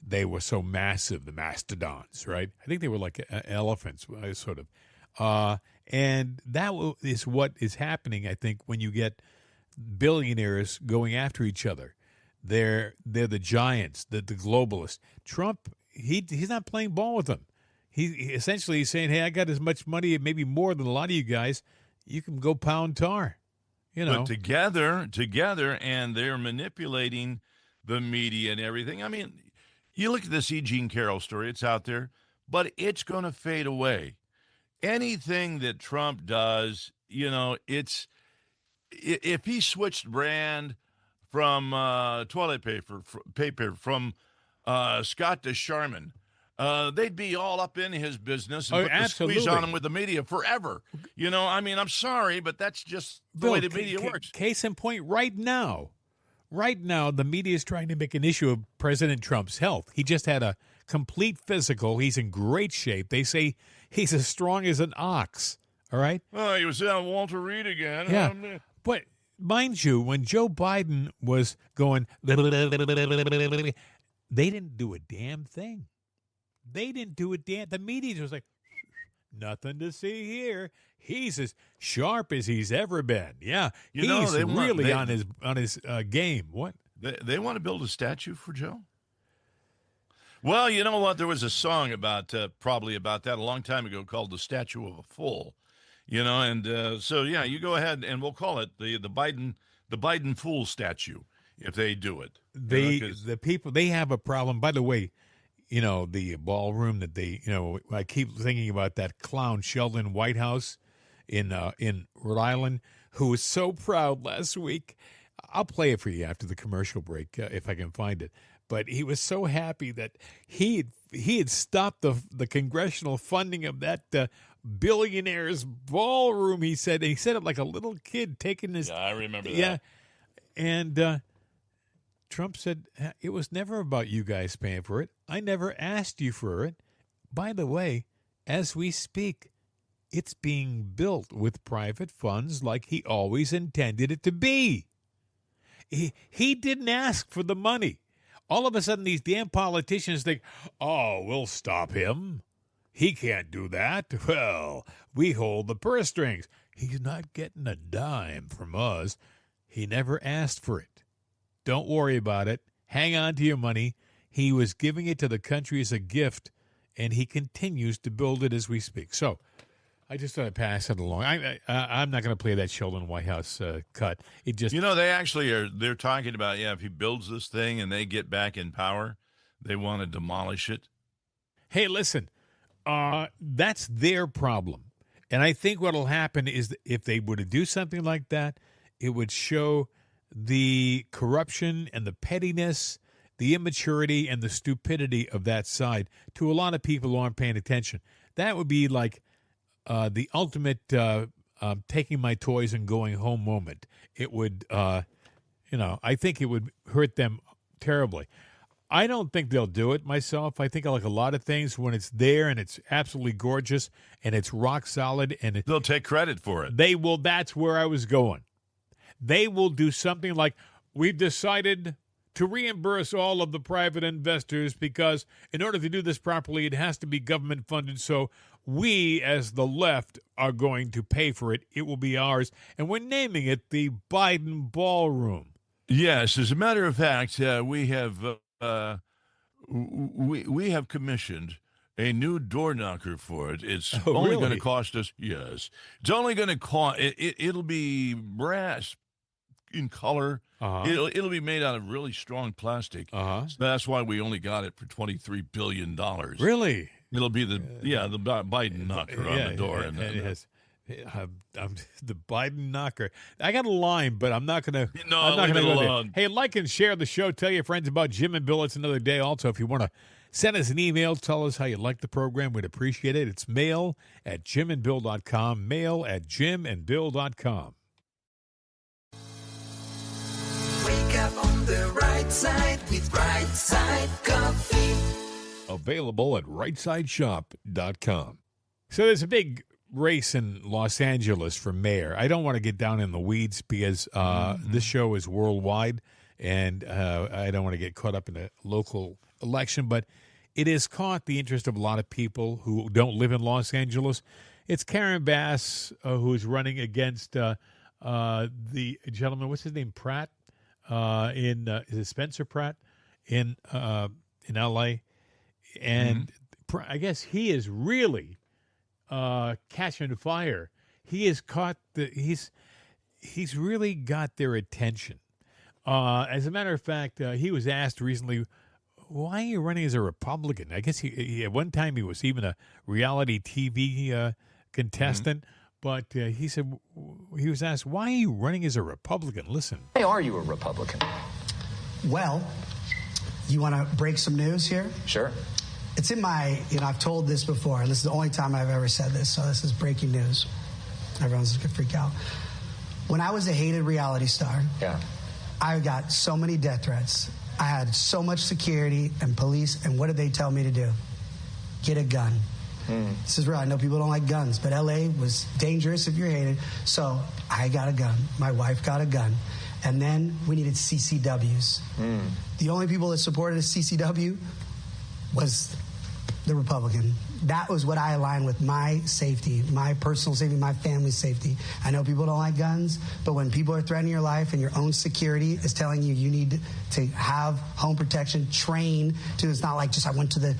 they were so massive, the mastodons, right? I think they were like elephants, sort of. And that is what is happening, I think, when you get billionaires going after each other. They're the giants, the globalists. Trump, he's not playing ball with them. He essentially is saying, hey, I got as much money, maybe more than a lot of you guys. You can go pound tar. But together, and they're manipulating the media and everything. I mean, you look at this E. Jean Carroll story, it's out there, but it's going to fade away. Anything that Trump does, it's, if he switched brand from toilet paper from Scott to Charmin, they'd be all up in his business and put the squeeze on him with the media forever. I'm sorry, but that's just the way the media works. Case in point, right now, the media is trying to make an issue of President Trump's health. He just had a complete physical. He's in great shape. They say he's as strong as an ox. All right? Well, he was on Walter Reed again. Yeah. But mind you, when Joe Biden was going, they didn't do a damn thing. They didn't do a damn. The media was like, nothing to see here. He's as sharp as he's ever been. Yeah, he's really on his game. What? They want to build a statue for Joe? Well, you know what? There was a song probably about that a long time ago called "The Statue of a Fool." And so yeah, you go ahead and we'll call it the Biden Fool statue if they do it. The people, they have a problem. By the way, the ballroom that I keep thinking about that clown Sheldon Whitehouse in Rhode Island, who was so proud last week. I'll play it for you after the commercial break if I can find it. But he was so happy that he had stopped the congressional funding of that billionaire's ballroom. He said it like a little kid taking his. Yeah, I remember that. Yeah, and Trump said it was never about you guys paying for it. I never asked you for it. By the way, as we speak, it's being built with private funds like he always intended it to be. He didn't ask for the money. All of a sudden, these damn politicians think, oh, we'll stop him. He can't do that. Well, we hold the purse strings. He's not getting a dime from us. He never asked for it. Don't worry about it. Hang on to your money. He was giving it to the country as a gift, and he continues to build it as we speak. So I just thought I'd pass it along. I'm not going to play that Sheldon Whitehouse cut. It just, they actually they're talking about, if he builds this thing and they get back in power, they want to demolish it. Hey, listen, that's their problem. And I think what will happen is that if they were to do something like that, it would show the corruption and the pettiness, the immaturity and the stupidity of that side to a lot of people who aren't paying attention. That would be like the ultimate taking my toys and going home moment. It would, I think it would hurt them terribly. I don't think they'll do it myself. I think like a lot of things, when it's there and it's absolutely gorgeous and it's rock solid and they'll take credit for it. They will. That's where I was going. They will do something like, we've decided to reimburse all of the private investors because in order to do this properly, it has to be government funded. So we, as the left, are going to pay for it. It will be ours. And we're naming it the Biden Ballroom. Yes, as a matter of fact, we have commissioned a new door knocker for it. It's only going to cost us. Yes, it's only going to cost. It'll be brass in color. Uh-huh. It'll be made out of really strong plastic. Uh-huh. So that's why we only got it for $23 billion. Really? It'll be the Biden knocker on the door. The Biden knocker. I got a line, but I'm not going to. No, I'm not leave it go alone. There. Hey, like and share the show. Tell your friends about Jim and Bill. It's another day. Also, if you want to send us an email, tell us how you like the program. We'd appreciate it. It's mail@jimandbill.com. Mail@jimandbill.com. Wake up on the right side with Right Side Coffee. Available at rightsideshop.com. So there's a big race in Los Angeles for mayor. I don't want to get down in the weeds because this show is worldwide, and I don't want to get caught up in a local election, but it has caught the interest of a lot of people who don't live in Los Angeles. It's Karen Bass who's running against the gentleman, what's his name, Pratt, is it Spencer Pratt in L.A., and I guess he is really catching fire. He has caught he's really got their attention. As a matter of fact, he was asked recently, why are you running as a Republican? I guess he at one time he was even a reality TV contestant, but he said, he was asked, why are you running as a Republican? Listen. Why are you a Republican? Well, you want to break some news here? Sure. It's in my, I've told this before, and this is the only time I've ever said this, so this is breaking news. Everyone's going to freak out. When I was a hated reality star, I got so many death threats. I had so much security and police, and what did they tell me to do? Get a gun. This is real. I know people don't like guns, but LA was dangerous if you're hated. So I got a gun. My wife got a gun. And then we needed CCWs. The only people that supported a CCW was the Republican. That was what I aligned with, my safety, my personal safety, my family's safety. I know people don't like guns, but when people are threatening your life and your own security is telling you you need to have home protection, train to, it's not like just I went to the,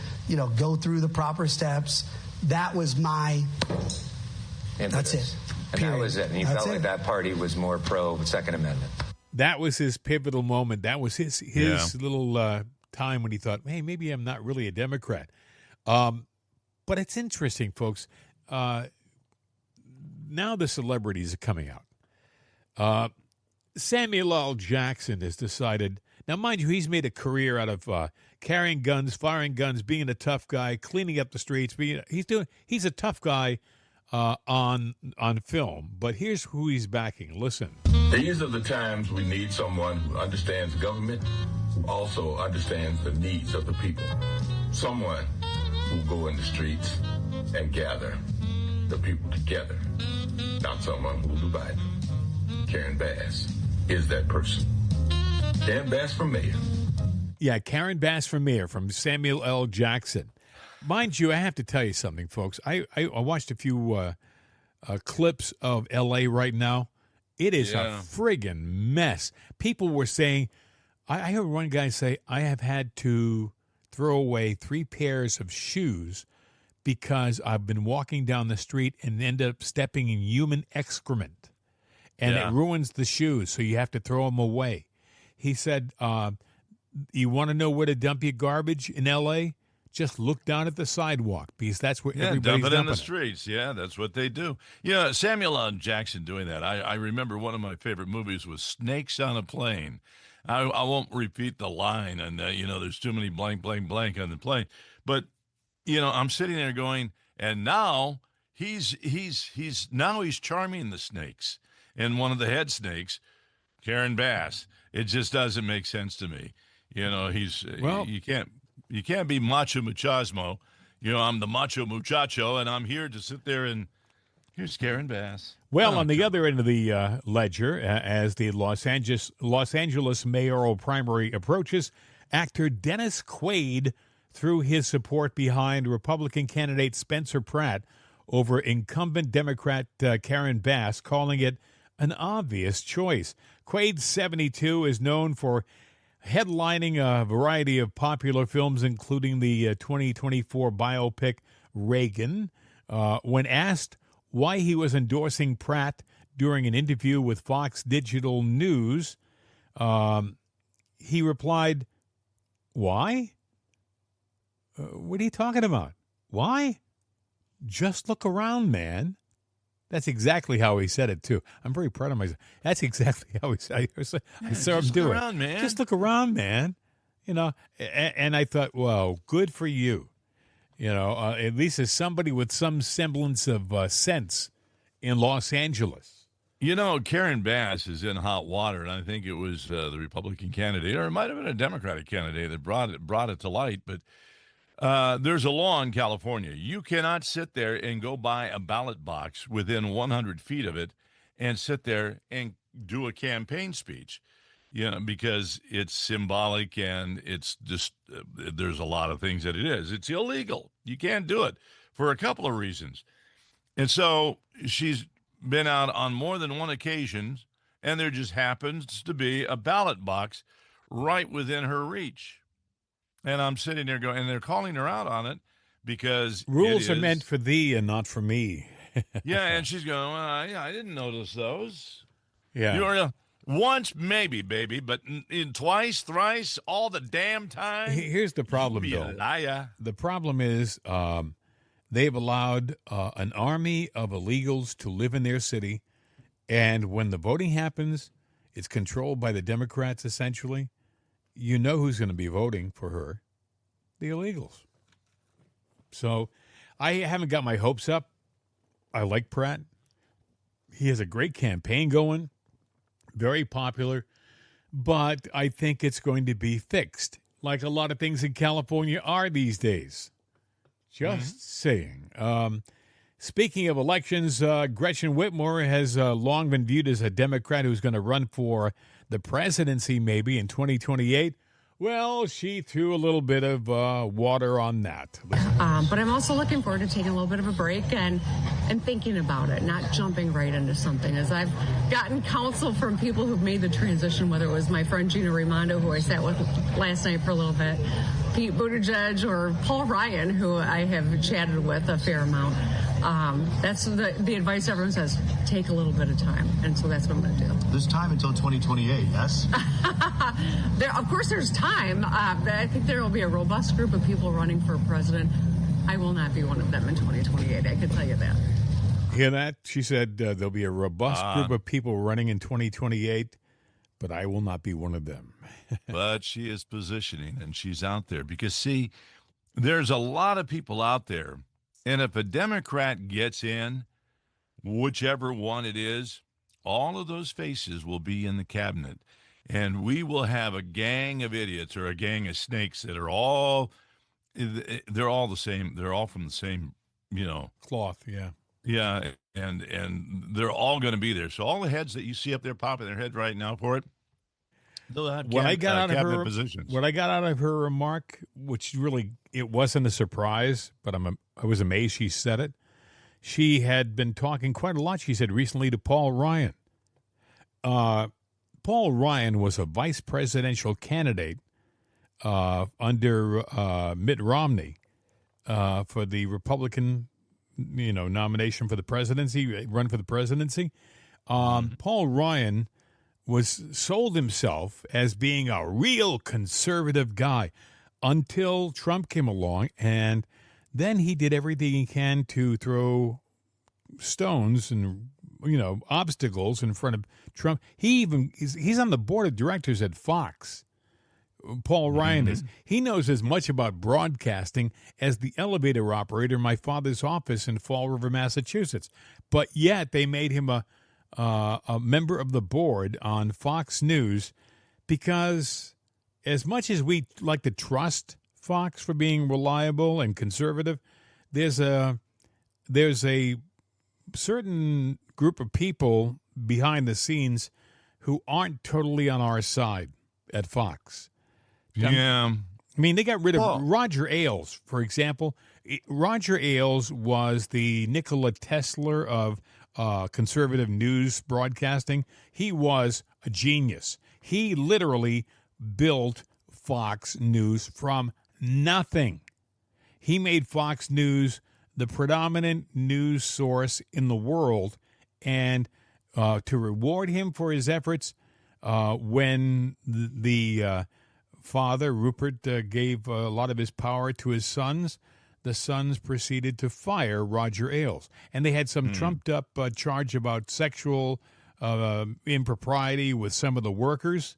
go through the proper steps. That was my, that's it. And that was it. And you felt like that party was more pro Second Amendment. That was his pivotal moment. That was his little time when he thought, hey, maybe I'm not really a Democrat. But it's interesting, folks. Now the celebrities are coming out. Samuel L. Jackson has decided. Now, mind you, he's made a career out of carrying guns, firing guns, being a tough guy, cleaning up the streets. He's a tough guy on film. But here's who he's backing. Listen. These are the times we need someone who understands government, who also understands the needs of the people. Someone who will go in the streets and gather the people together. Not someone who will divide them. Karen Bass is that person. Karen Bass for mayor. Yeah, Karen Bass for mayor from Samuel L. Jackson. Mind you, I have to tell you something, folks. I watched a few clips of L.A. right now. It is a friggin' mess. People were saying, I heard one guy say, I have had to throw away 3 pairs of shoes because I've been walking down the street and end up stepping in human excrement. And it ruins the shoes, so you have to throw them away. He said, you want to know where to dump your garbage in L.A.? Just look down at the sidewalk because that's where everybody's dump it in the it. streets. Yeah, that's what they do. Samuel L. Jackson doing that. I remember one of my favorite movies was Snakes on a Plane. I won't repeat the line, and there's too many blank, blank, blank on the plane. But I'm sitting there going, and now he's charming the snakes, and one of the head snakes, Karen Bass. It just doesn't make sense to me. You can't be macho muchasmo. I'm the macho muchacho, and I'm here to sit there and here's Karen Bass. Well, on the other end of the ledger, as the Los Angeles mayoral primary approaches, actor Dennis Quaid threw his support behind Republican candidate Spencer Pratt over incumbent Democrat Karen Bass, calling it an obvious choice. Quaid, 72, is known for headlining a variety of popular films, including the 2024 biopic Reagan. When asked why he was endorsing Pratt during an interview with Fox Digital News, he replied, why? What are you talking about? Why? Just look around, man. That's exactly how he said it, too. I'm very proud of myself. That's exactly how he said it. I saw him do it. Around, man. Just look around, man. And I thought, well, good for you. At least as somebody with some semblance of sense in Los Angeles. Karen Bass is in hot water, and I think it was the Republican candidate, or it might have been a Democratic candidate that brought it to light. But there's a law in California. You cannot sit there and go by a ballot box within 100 feet of it and sit there and do a campaign speech, because it's symbolic and it's just there's a lot of things that it is. It's illegal. You can't do it for a couple of reasons. And so she's been out on more than one occasion, and there just happens to be a ballot box right within her reach. And I'm sitting there going, and they're calling her out on it because rules are meant for thee and not for me. Yeah, and she's going, well, I didn't notice those. Yeah. You're once, maybe, baby, but in twice, thrice, all the damn time. Here's the problem, Bill. though. Liar. The problem is they've allowed an army of illegals to live in their city, and when the voting happens, it's controlled by the Democrats, essentially. You know who's going to be voting for her, the illegals. So I haven't got my hopes up. I like Pratt. He has a great campaign going, very popular. but I think it's going to be fixed, like a lot of things in California are these days. Just saying. Speaking of elections, Gretchen Whitmer has long been viewed as a Democrat who's going to run for the presidency maybe in 2028. Well, she threw a little bit of water on that. But I'm also looking forward to taking a little bit of a break and thinking about it, not jumping right into something. As I've gotten counsel from people who've made the transition, whether it was my friend Gina Raimondo, who I sat with last night for a little bit, Pete Buttigieg, or Paul Ryan, who I have chatted with a fair amount. That's the advice everyone says, take a little bit of time. And so that's what I'm going to do. There's time until 2028, yes? Of course there's time. I think there will be a robust group of people running for president. I will not be one of them in 2028. I can tell you that. Hear that? She said there'll be a robust group of people running in 2028, but I will not be one of them. But she is positioning, and she's out there. Because, see, there's a lot of people out there, and if a Democrat gets in, whichever one it is, all of those faces will be in the cabinet. And we will have a gang of idiots or a gang of snakes that are all, they're all the same. They're all from the same, cloth, yeah. Yeah, and they're all going to be there. So all the heads that you see up there popping their head right now for it, they'll have cabinet positions. What I got out of her remark, which really, it wasn't a surprise, but I was amazed she said it. She had been talking quite a lot, she said, recently to Paul Ryan. Paul Ryan was a vice presidential candidate under Mitt Romney for the Republican, nomination for the presidency, run for the presidency. Paul Ryan sold himself as being a real conservative guy until Trump came along, and then he did everything he can to throw stones and obstacles in front of Trump. He's on the board of directors at Fox. Paul Ryan is. He knows as much about broadcasting as the elevator operator in my father's office in Fall River, Massachusetts. But yet they made him a member of the board on Fox News because as much as we like to trust Fox for being reliable and conservative, there's a certain group of people behind the scenes who aren't totally on our side at Fox. Yeah. I mean, they got rid of Roger Ailes, for example. Roger Ailes was the Nikola Tesla of conservative news broadcasting. He was a genius. He literally built Fox News from nothing. He made Fox News the predominant news source in the world, and to reward him for his efforts, when the father, Rupert, gave a lot of his power to his sons, the sons proceeded to fire Roger Ailes. And they had some trumped-up charge about sexual impropriety with some of the workers.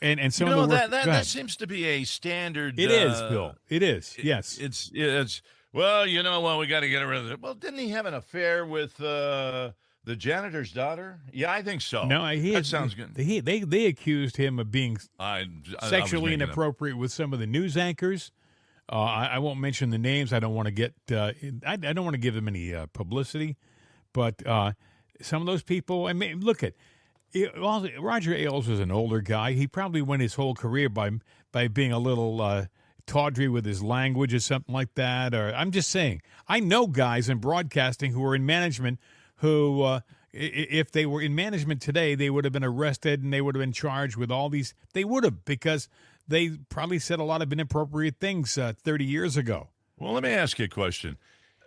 And some of the that seems to be a standard. It is, Bill. It is, yes. It's well, we got to get rid of it. Well, didn't he have an affair with the janitor's daughter? Yeah, I think so. No, that sounds good. They accused him of being sexually inappropriate with some of the news anchors. I won't mention the names. I don't want to get. I don't want to give them any publicity. But some of those people. I mean, look at. Roger Ailes was an older guy. He probably went his whole career by being a little tawdry with his language or something like that. Or I'm just saying, I know guys in broadcasting who are in management who, if they were in management today, they would have been arrested and they would have been charged with all these. They would have, because they probably said a lot of inappropriate things 30 years ago. Well, let me ask you a question.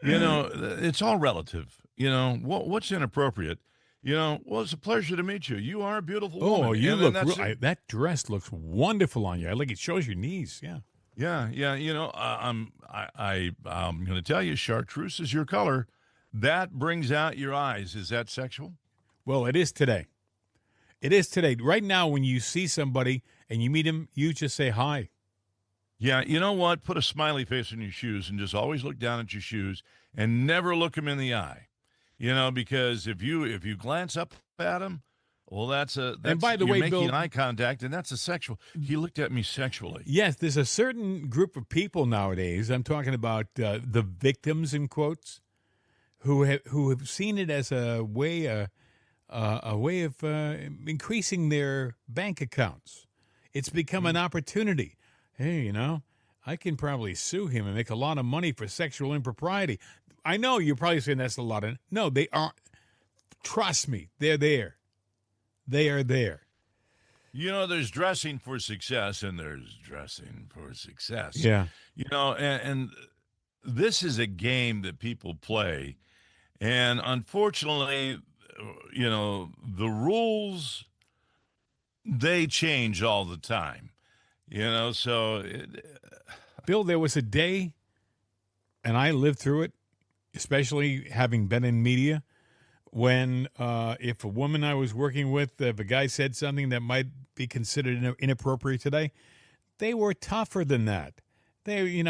It's all relative. What's inappropriate? Well, it's a pleasure to meet you. You are a beautiful woman. Oh, you look that dress looks wonderful on you. I like it. Shows your knees. Yeah. Yeah. I'm going to tell you, chartreuse is your color. That brings out your eyes. Is that sexual? Well, it is today. It is today. Right now, when you see somebody and you meet him, you just say hi. Yeah. You know what? Put a smiley face on your shoes and just always look down at your shoes and never look him in the eye. Because if you glance up at him, Well, that's and by the you're way, making Bill, eye contact, and that's a sexual. He looked at me sexually. yes, there's a certain group of people nowadays. I'm talking about the victims in quotes, who have seen it as a way of increasing their bank accounts. It's become an opportunity. Hey, I can probably sue him and make a lot of money for sexual impropriety. I know you're probably saying that's a lot of. No, they aren't. Trust me, they're there. They are there. There's dressing for success and there's dressing for success. Yeah. And this is a game that people play. And unfortunately, the rules, they change all the time. So. Bill, there was a day, and I lived through it, especially having been in media, when if a woman I was working with, if a guy said something that might be considered inappropriate today, they were tougher than that. They,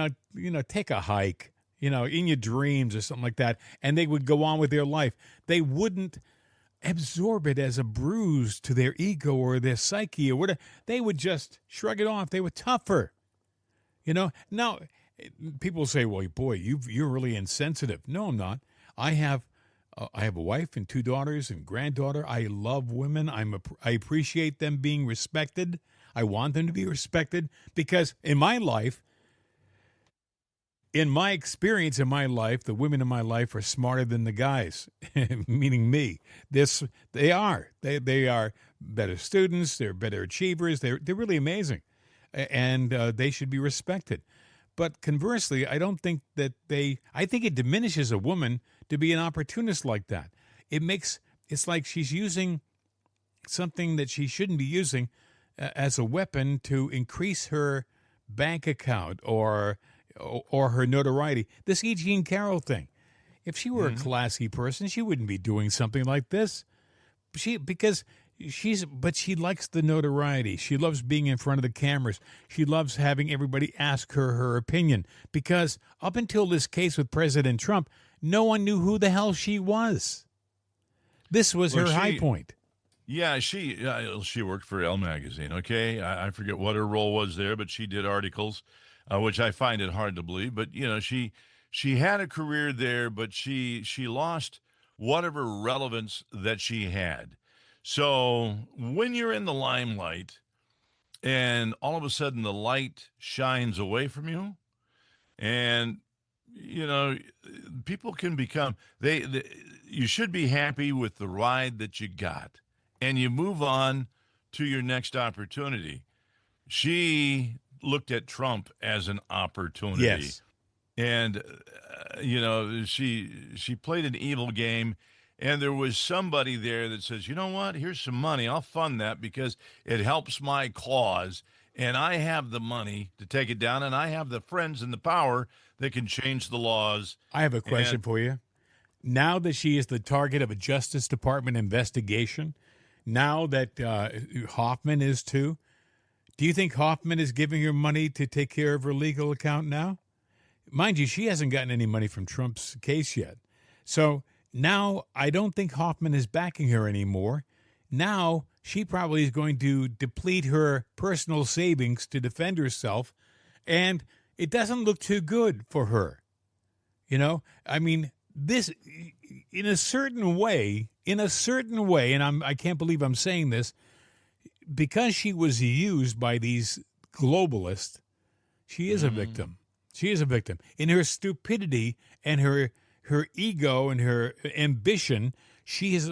take a hike, in your dreams or something like that, and they would go on with their life. They wouldn't absorb it as a bruise to their ego or their psyche or whatever. They would just shrug it off. They were tougher. Now people say, well, boy, you're really insensitive. No, I'm not. I have a wife and 2 daughters and granddaughter. I love women. I appreciate them being respected. I want them to be respected because in my life, in my experience in my life, the women in my life are smarter than the guys, meaning me. They are. They are better students. They're better achievers. They're really amazing, and they should be respected. But conversely, I don't think that I think it diminishes a woman to be an opportunist like that. It's like she's using something that she shouldn't be using as a weapon to increase her bank account or her notoriety. This E. Jean Carroll thing. If she were a classy person, she wouldn't be doing something like this. But she likes the notoriety. She loves being in front of the cameras. She loves having everybody ask her opinion. Because up until this case with President Trump, no one knew who the hell she was. This was her high point. Yeah, she worked for Elle magazine, okay? I forget what her role was there, but she did articles, which I find it hard to believe. But, she had a career there, but she lost whatever relevance that she had. So when you're in the limelight and all of a sudden the light shines away from you and, people can become, you should be happy with the ride that you got and you move on to your next opportunity. She looked at Trump as an opportunity. Yes. And, she played an evil game. And there was somebody there that says, you know what, here's some money. I'll fund that because it helps my cause. And I have the money to take it down. And I have the friends and the power that can change the laws. I have a question for you. Now that she is the target of a Justice Department investigation, now that Hoffman is too, do you think Hoffman is giving her money to take care of her legal account now? Mind you, she hasn't gotten any money from Trump's case yet. So now I don't think Hoffman is backing her anymore. Now she probably is going to deplete her personal savings to defend herself, and it doesn't look too good for her. I mean, this, in a certain way, and I can't believe I'm saying this, because she was used by these globalists, she is a victim. She is a victim. In her stupidity and her ego and her ambition, she is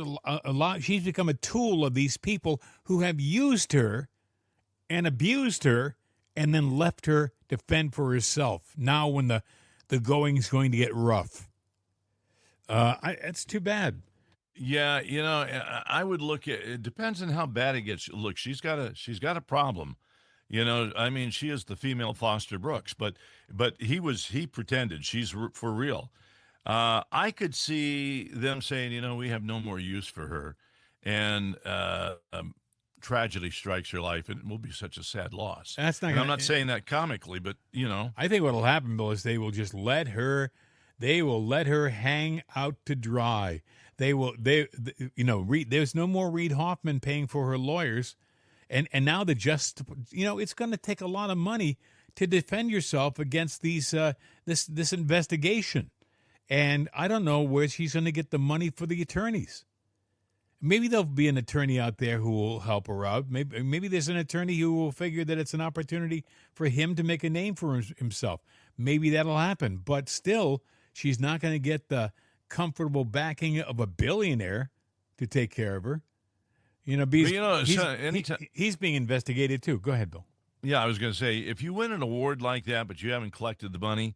she's become a tool of these people who have used her and abused her and then left her to fend for herself. Now when the going's going to get rough. It's too bad. Yeah, I would look at it. Depends on how bad it gets. Look, she's got a problem. I mean, she is the female Foster Brooks, but he pretended she's for real. I could see them saying, we have no more use for her, and tragedy strikes her life, and it will be such a sad loss. That's not. I'm not saying that comically, but I think what will happen, Bill, is they will just let her hang out to dry. there's no more Reid Hoffman paying for her lawyers. And now it's going to take a lot of money to defend yourself against this investigation. And I don't know where she's going to get the money for the attorneys. Maybe there'll be an attorney out there who will help her out. Maybe there's an attorney who will figure that it's an opportunity for him to make a name for himself. Maybe that'll happen. But still, she's not going to get the comfortable backing of a billionaire to take care of her. Because he's being investigated too. Go ahead, Bill. Yeah, I was going to say, if you win an award like that, but you haven't collected the money,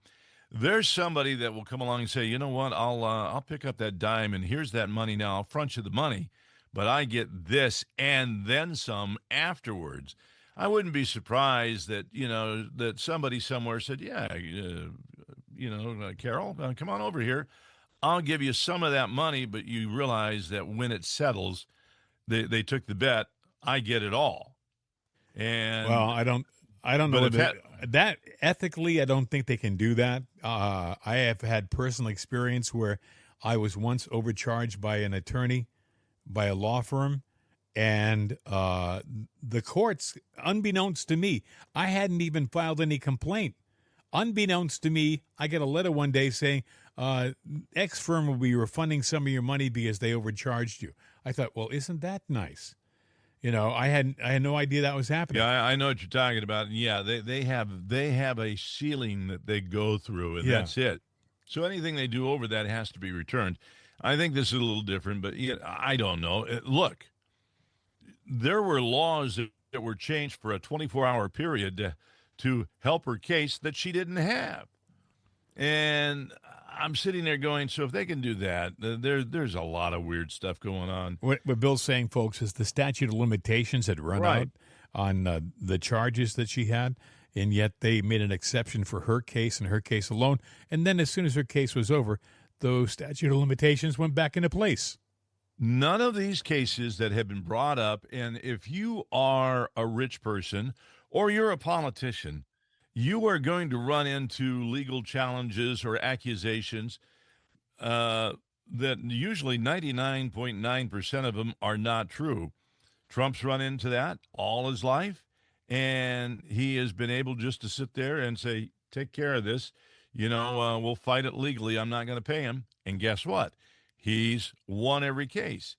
there's somebody that will come along and say, you know what, I'll pick up that dime, and here's that money now. I'll front you the money, but I get this and then some afterwards. I wouldn't be surprised that, that somebody somewhere said, yeah, Carol, come on over here. I'll give you some of that money, but you realize that when it settles, they took the bet, I get it all. And well, I don't know that ethically, I don't think they can do that. I have had personal experience where I was once overcharged by an attorney, by a law firm, and the courts, unbeknownst to me, I hadn't even filed any complaint. Unbeknownst to me, I get a letter one day saying, X firm will be refunding some of your money because they overcharged you. I thought, well, isn't that nice? I had no idea that was happening. Yeah, I know what you're talking about. And yeah, they have a ceiling that they go through, and that's it. So anything they do over that has to be returned. I think this is a little different, but I don't know. Look, there were laws that were changed for a 24-hour period to help her case that she didn't have. And I'm sitting there going, so if they can do that, there's a lot of weird stuff going on. What Bill's saying, folks, is the statute of limitations had run out on the charges that she had, and yet they made an exception for her case and her case alone. And then as soon as her case was over, those statute of limitations went back into place. None of these cases that have been brought up, and if you are a rich person or you're a politician, you are going to run into legal challenges or accusations that usually 99.9% of them are not true. Trump's run into that all his life, and he has been able just to sit there and say, take care of this. We'll fight it legally. I'm not going to pay him. And guess what? He's won every case.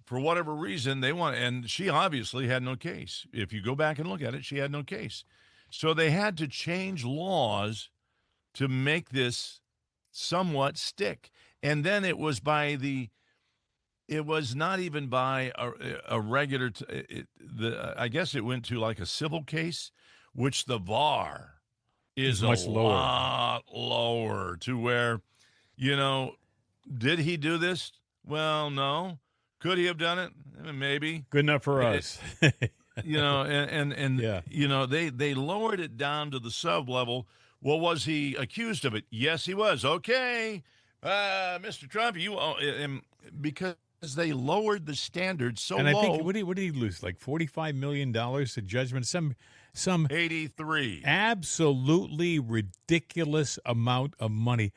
For whatever reason, they want, and she obviously had no case. If you go back and look at it, she had no case. So they had to change laws to make this somewhat stick. And then it was not even by a regular, I guess it went to like a civil case, which the VAR is much lot lower to where, did he do this? Well, no. Could he have done it? Maybe. Good enough for us. They lowered it down to the sub level. Well, was he accused of it? Yes, he was. Okay, Mr. Trump, because they lowered the standard so low. And I think what did he lose? Like $45 million to judgment. Some 83. Absolutely ridiculous amount of money.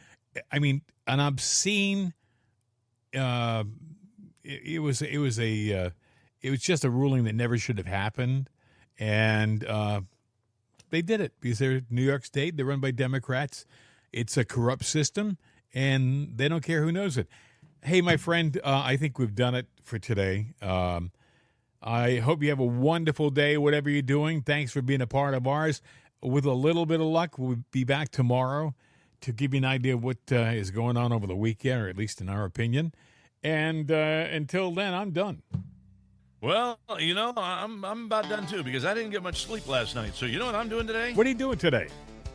I mean, an obscene. It was just a ruling that never should have happened, and they did it because they're New York State. They're run by Democrats. It's a corrupt system, and they don't care who knows it. Hey, my friend, I think we've done it for today. I hope you have a wonderful day, whatever you're doing. Thanks for being a part of ours. With a little bit of luck, we'll be back tomorrow to give you an idea of what is going on over the weekend, or at least in our opinion. And until then, I'm done. Well, I'm about done too because I didn't get much sleep last night. So you know what I'm doing today? What are you doing today?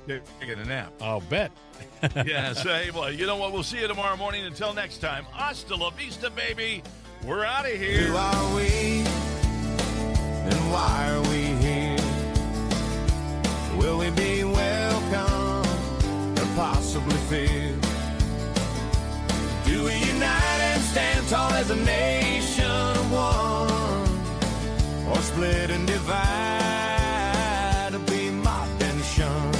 Taking a nap. I'll bet. Yeah, so hey, well, you know what? We'll see you tomorrow morning. Until next time, hasta la vista, baby. We're out of here. Who are we? And why are we here? Will we be welcome or possibly feared? Do we unite and stand tall as a nation of one, or split and divide, or be mocked and shunned?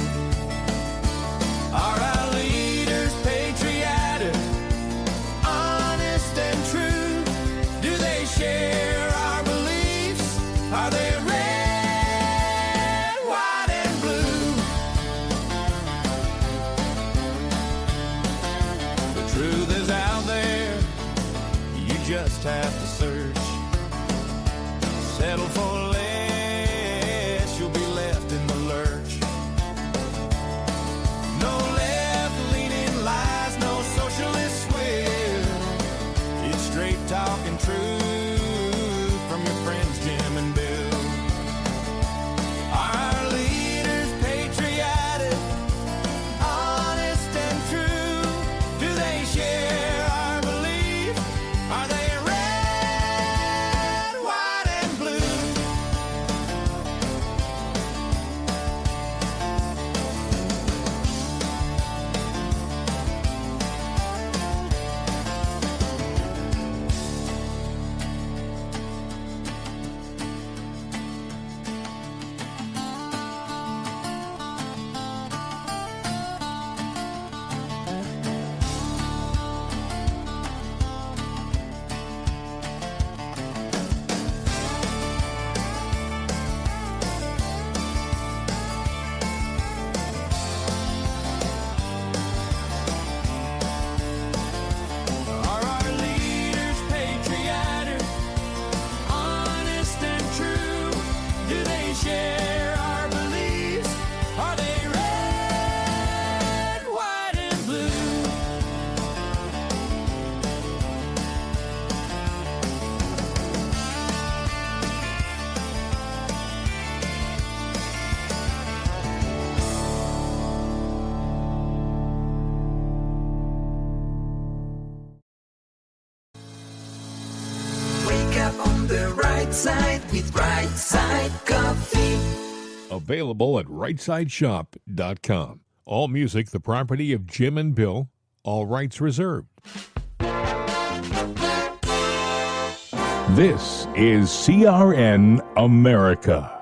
Are our leaders patriotic, honest just have to search. Settle for less, you'll be left in the lurch. No left-leaning lies, no socialist swill. It's straight talking truth from your friends Jim and Bill. Our leaders patriotic, honest and true. Do they share our belief? Are they red, white, and blue? Are our leaders patriotic, honest and true? Do they share our beliefs? Are they red, white, and blue? Wake up on the right side with Right Side Coffee. Available at rightsideshop.com. All music the property of Jim and Bill. All rights reserved. This is CRN America.